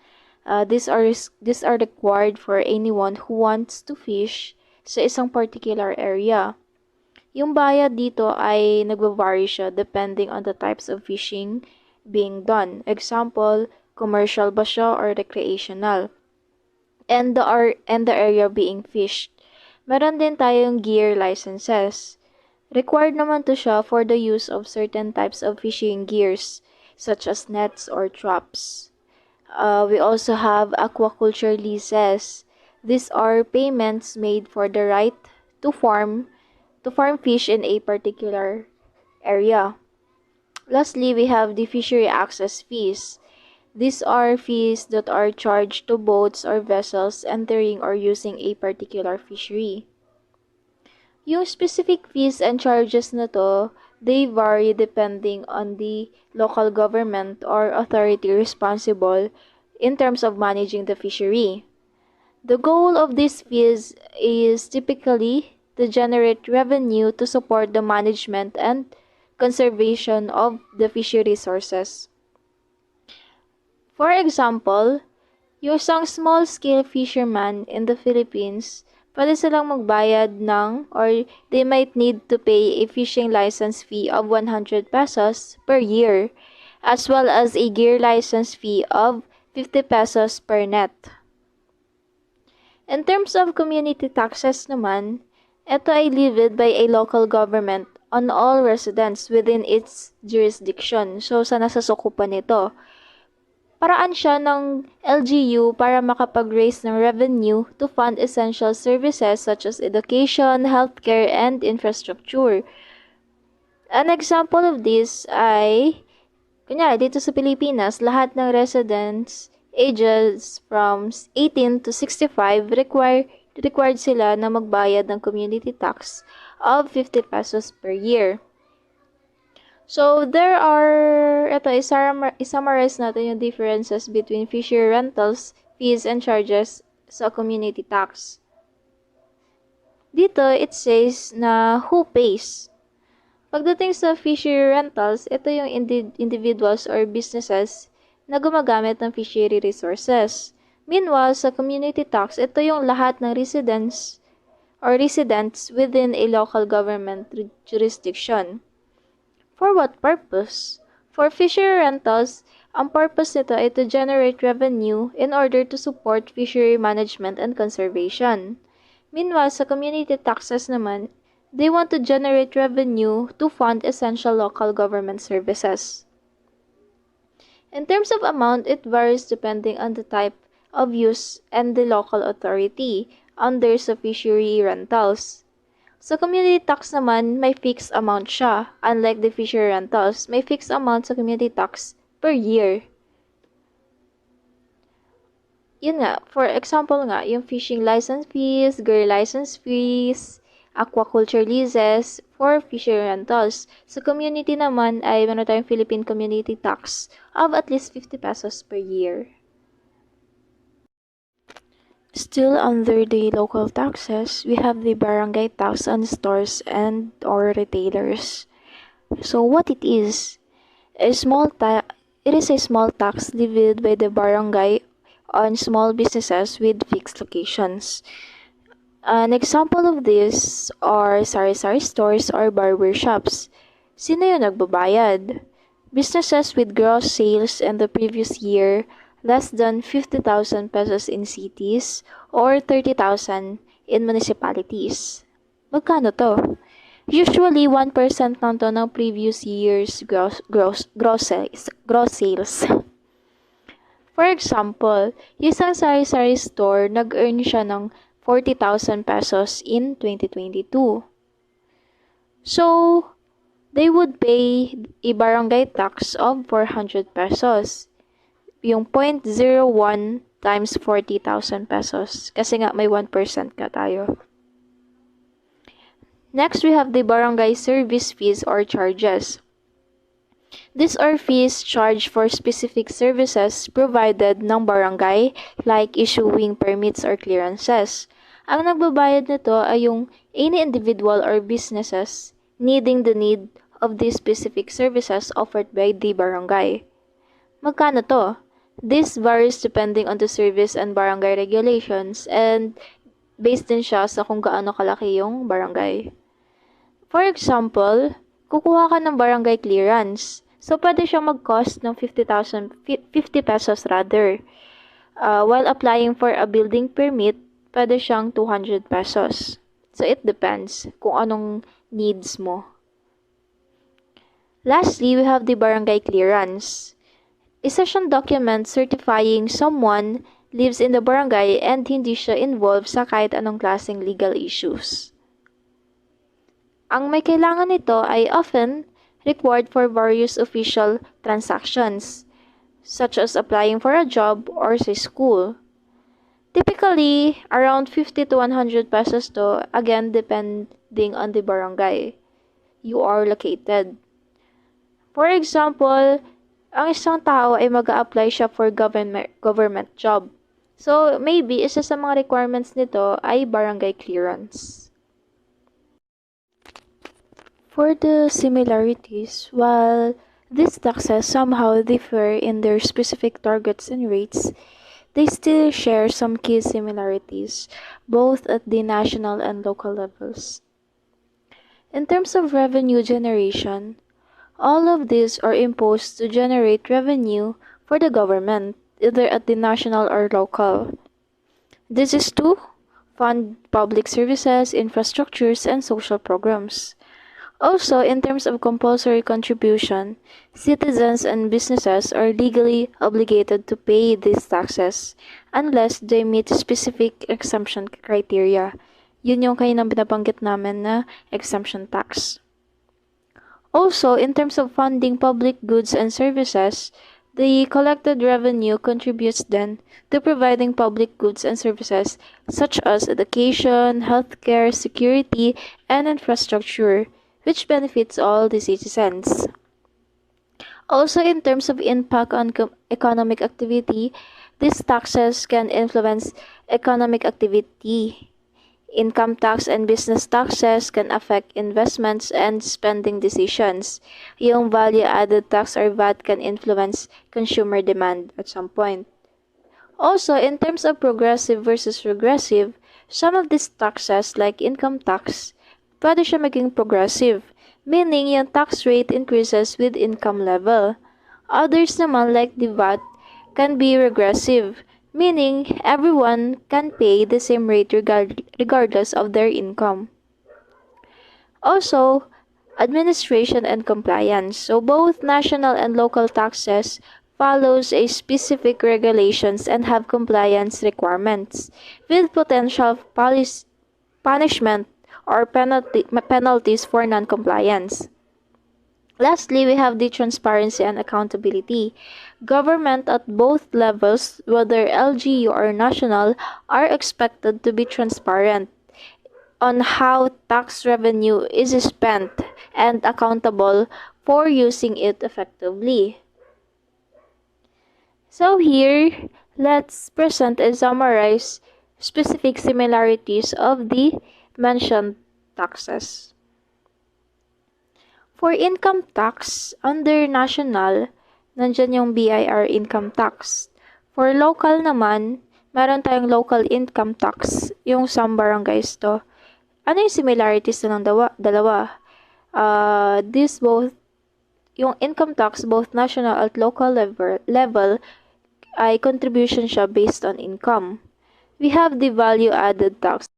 These are required for anyone who wants to fish sa isang particular area. Yung bayad dito ay nagva-vary siya depending on the types of fishing being done. Example, commercial ba siya or recreational? And the area being fished. Meron din tayong gear licenses. Required naman to siya for the use of certain types of fishing gears, such as nets or traps. We also have aquaculture leases. These are payments made for the right to farm fish in a particular area. Lastly, we have the fishery access fees. These are fees that are charged to boats or vessels entering or using a particular fishery. Yung specific fees and charges na to, they vary depending on the local government or authority responsible in terms of managing the fishery. The goal of these fees is typically to generate revenue to support the management and conservation of the fishery resources. For example, yung isang small-scale fisherman in the Philippines, pwede silang magbayad ng or they might need to pay a fishing license fee of 100 pesos per year, as well as a gear license fee of 50 pesos per net. In terms of community taxes naman, ito ay levied by a local government on all residents within its jurisdiction. So, sa nasasukupan nito. Paraan siya ng LGU para makapag-raise ng revenue to fund essential services such as education, healthcare, and infrastructure. An example of this ay, kunyari, dito sa Pilipinas, lahat ng residents ages from 18 to 65 required sila na magbayad ng community tax of 50 pesos per year. So, i-summarize natin yung differences between fishery rentals, fees, and charges sa community tax. Dito, it says na who pays. Pagdating sa fishery rentals, ito yung individuals or businesses na gumagamit ng fishery resources. Meanwhile, sa community tax, ito yung lahat ng residents within a local government jurisdiction. For what purpose? For fishery rentals, ang purpose nito ay to generate revenue in order to support fishery management and conservation. Meanwhile, sa community taxes naman, they want to generate revenue to fund essential local government services. In terms of amount, it varies depending on the type of use and the local authority under sa fishery rentals. Sa community tax naman, may fixed amount siya. Unlike the fishery rentals, may fixed amount sa community tax per year. Yun nga, for example nga, yung fishing license fees, gear license fees, aquaculture leases for fishery rentals. Sa community naman ay meron tayong Philippine Community Tax of at least 50 pesos per year. Still under the local taxes, we have the barangay tax on stores and or retailers. So what it is a it is a small tax levied by the barangay on small businesses with fixed locations. An example of this are sari-sari stores or barber shops. Sino yung nagbabayad? Businesses with gross sales in the previous year less than 50,000 pesos in cities or 30,000 in municipalities. Magkano to? Usually, 1% lang to ng previous year's gross sales. For example, isang sari-sari store nag-earn siya ng 40,000 pesos in 2022. So, they would pay a barangay tax of 400 pesos. Yung 0.01 times 40,000 pesos. Kasi nga may 1% ka tayo. Next, we have the barangay service fees or charges. These are fees charged for specific services provided ng barangay like issuing permits or clearances. Ang nagbabayad nito ay yung any individual or businesses needing the need of these specific services offered by the barangay. Magkano to? This varies depending on the service and barangay regulations and based din siya sa kung gaano kalaki yung barangay. For example, kukuha ka ng barangay clearance. So, pwede siyang mag-cost ng 50 pesos rather. While applying for a building permit, pwede siyang 200 pesos. So, it depends kung anong needs mo. Lastly, we have the barangay clearance. Isa siyang document certifying someone lives in the barangay and hindi siya involved sa kahit anong klaseng legal issues. Ang may kailangan nito ay often required for various official transactions, such as applying for a job or sa school. Typically, around 50 to 100 pesos to, again, depending on the barangay you are located. For example, ang isang tao ay mag-a-apply siya for government job. So, maybe, isa sa mga requirements nito ay barangay clearance. For the similarities, while these taxes somehow differ in their specific targets and rates, they still share some key similarities, both at the national and local levels. In terms of revenue generation, all of these are imposed to generate revenue for the government, either at the national or local. This is to fund public services, infrastructures, and social programs. Also, in terms of compulsory contribution, citizens and businesses are legally obligated to pay these taxes unless they meet specific exemption criteria. Yun yung kayo nang binabanggit namin na exemption tax. Also, in terms of funding public goods and services, the collected revenue contributes then to providing public goods and services such as education, healthcare, security, and infrastructure, which benefits all the citizens. Also, in terms of impact on economic activity, these taxes can influence economic activity. Income tax and business taxes can affect investments and spending decisions. Yung value-added tax or VAT can influence consumer demand at some point. Also, in terms of progressive versus regressive, some of these taxes like income tax, pwede siya maging progressive, meaning yung tax rate increases with income level. Others naman like the VAT can be regressive, meaning everyone can pay the same rate regardless of their income. Also, administration and compliance. So both national and local taxes follows a specific regulations and have compliance requirements with potential punishment or penalties for non-compliance. Lastly, we have the transparency and accountability. Government at both levels, whether LGU or national, are expected to be transparent on how tax revenue is spent and accountable for using it effectively. So here, let's present and summarize specific similarities of the mentioned taxes. For income tax, under national, nandyan yung BIR income tax. For local naman, meron tayong local income tax, yung some barangays to. Ano yung similarities na ng dalawa? This both, yung income tax, both national at local level ay contribution siya based on income. We have the value-added tax.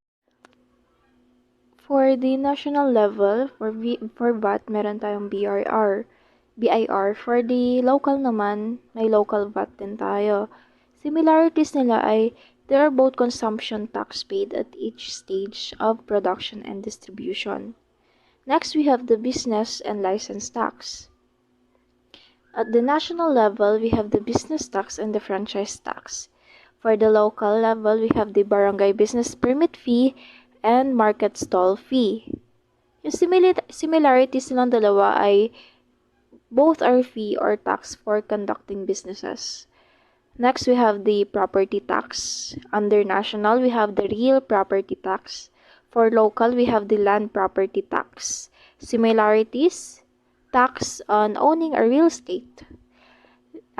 For the national level, for VAT, meron tayong BIR. For the local naman, may local VAT din tayo. Similarities nila ay they are both consumption tax paid at each stage of production and distribution. Next, we have the business and license tax. At the national level, we have the business tax and the franchise tax. For the local level, we have the barangay business permit fee and market stall fee. Yung similarities nilang dalawa ay both are fee or tax for conducting businesses. Next, we have the property tax. Under national, we have the real property tax. For local, we have the land property tax. Similarities, tax on owning a real estate.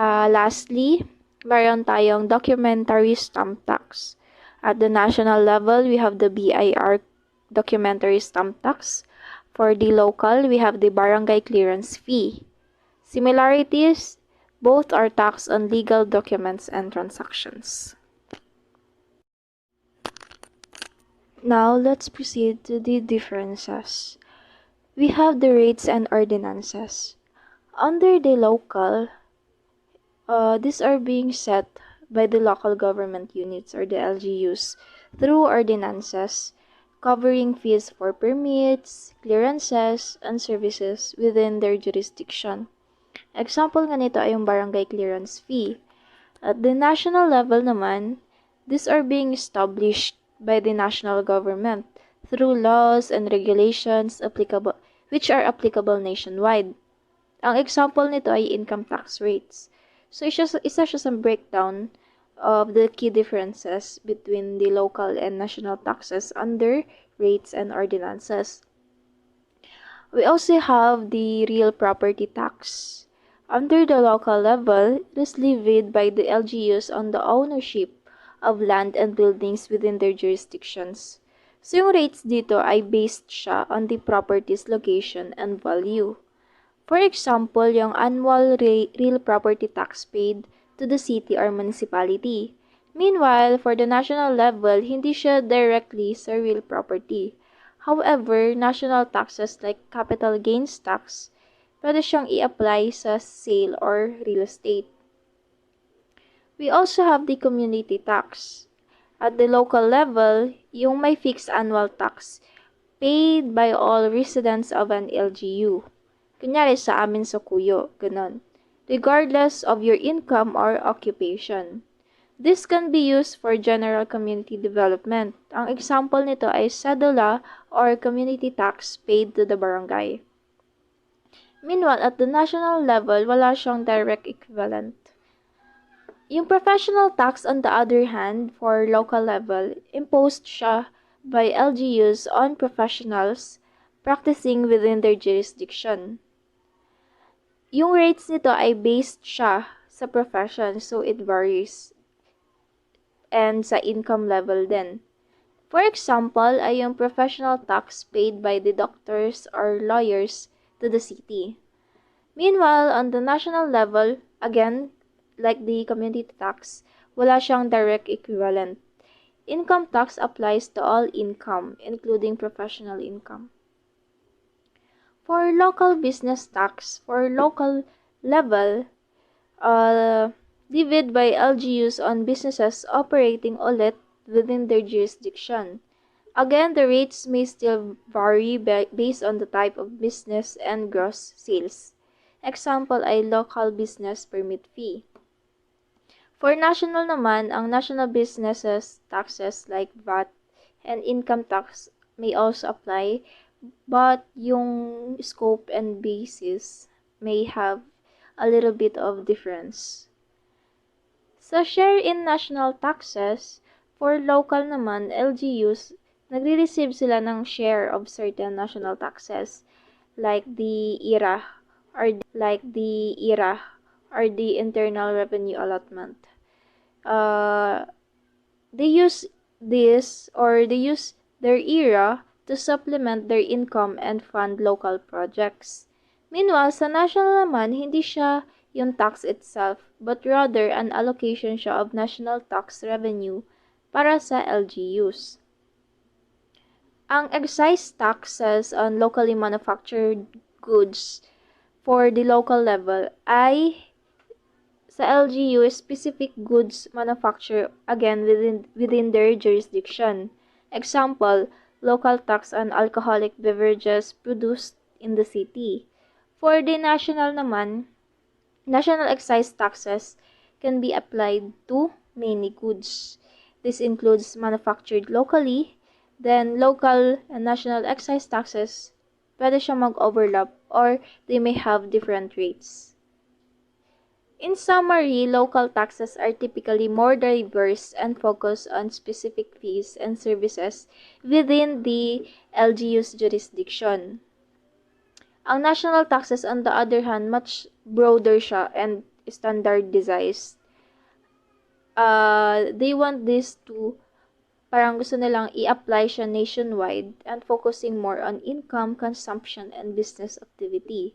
Lastly, meron tayong documentary stamp tax. At the national level, we have the BIR documentary stamp tax. For the local, we have the barangay clearance fee. Similarities, both are taxed on legal documents and transactions. Now, let's proceed to the differences. We have the rates and ordinances. Under the local, these are being set by the local government units or the LGUs through ordinances covering fees for permits, clearances, and services within their jurisdiction. Example nga nito ay yung barangay clearance fee. At the national level naman, these are being established by the national government through laws and regulations which are applicable nationwide. Ang example nito ay income tax rates. So, isa siya sa breakdown of the key differences between the local and national taxes under rates and ordinances. We also have the real property tax. Under the local level, it is levied by the LGUs on the ownership of land and buildings within their jurisdictions. So, yung rates dito ay based siya on the property's location and value. For example, yung annual real property tax paid to the city or municipality. Meanwhile, for the national level, hindi siya directly sa real property. However, national taxes like capital gains tax, pwede siyang i-apply sa sale or real estate. We also have the community tax. At the local level, yung may fixed annual tax paid by all residents of an LGU. Kunyari sa amin sa Kuyo, ganun. Regardless of your income or occupation. This can be used for general community development. Ang example nito ay sedula or community tax paid to the barangay. Meanwhile, at the national level, wala siyang direct equivalent. Yung professional tax, on the other hand, for local level, imposed siya by LGUs on professionals practicing within their jurisdiction. Yung rates nito ay based siya sa profession, so it varies. And sa income level din. For example, ay yung professional tax paid by the doctors or lawyers to the city. Meanwhile, on the national level, again, like the community tax, wala siyang direct equivalent. Income tax applies to all income, including professional income. For local business tax, for local level, levied by LGUs on businesses operating ulit within their jurisdiction. Again, the rates may still vary based on the type of business and gross sales. Example ay local business permit fee. For national naman, ang national businesses taxes like VAT and income tax may also apply, but yung scope and basis may have a little bit of difference. Sa share in national taxes, for local naman, LGUs, nagre-receive sila ng share of certain national taxes like the IRA or the Internal Revenue Allotment. They use their IRA to supplement their income and fund local projects. Meanwhile, sa national naman, hindi siya yung tax itself, but rather an allocation siya of national tax revenue para sa LGUs. Ang excise taxes on locally manufactured goods for the local level ay sa LGU specific goods manufactured again within their jurisdiction. Example, local tax on alcoholic beverages produced in the city. For the national naman, national excise taxes can be applied to many goods. This includes manufactured locally, then local and national excise taxes, pwede siya mag-overlap or they may have different rates. In summary, local taxes are typically more diverse and focus on specific fees and services within the LGU's jurisdiction. Ang national taxes, on the other hand, much broader siya and standardized. They want this to, parang gusto nilang i-apply siya nationwide and focusing more on income, consumption, and business activity.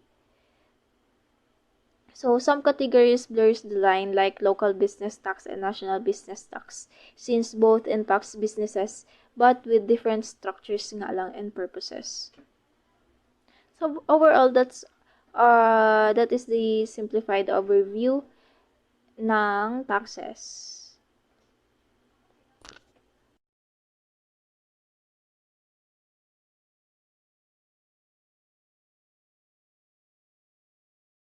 So, some categories blurs the line like local business tax and national business tax since both impacts businesses but with different structures nga lang and purposes. So, overall, that is the simplified overview ng taxes.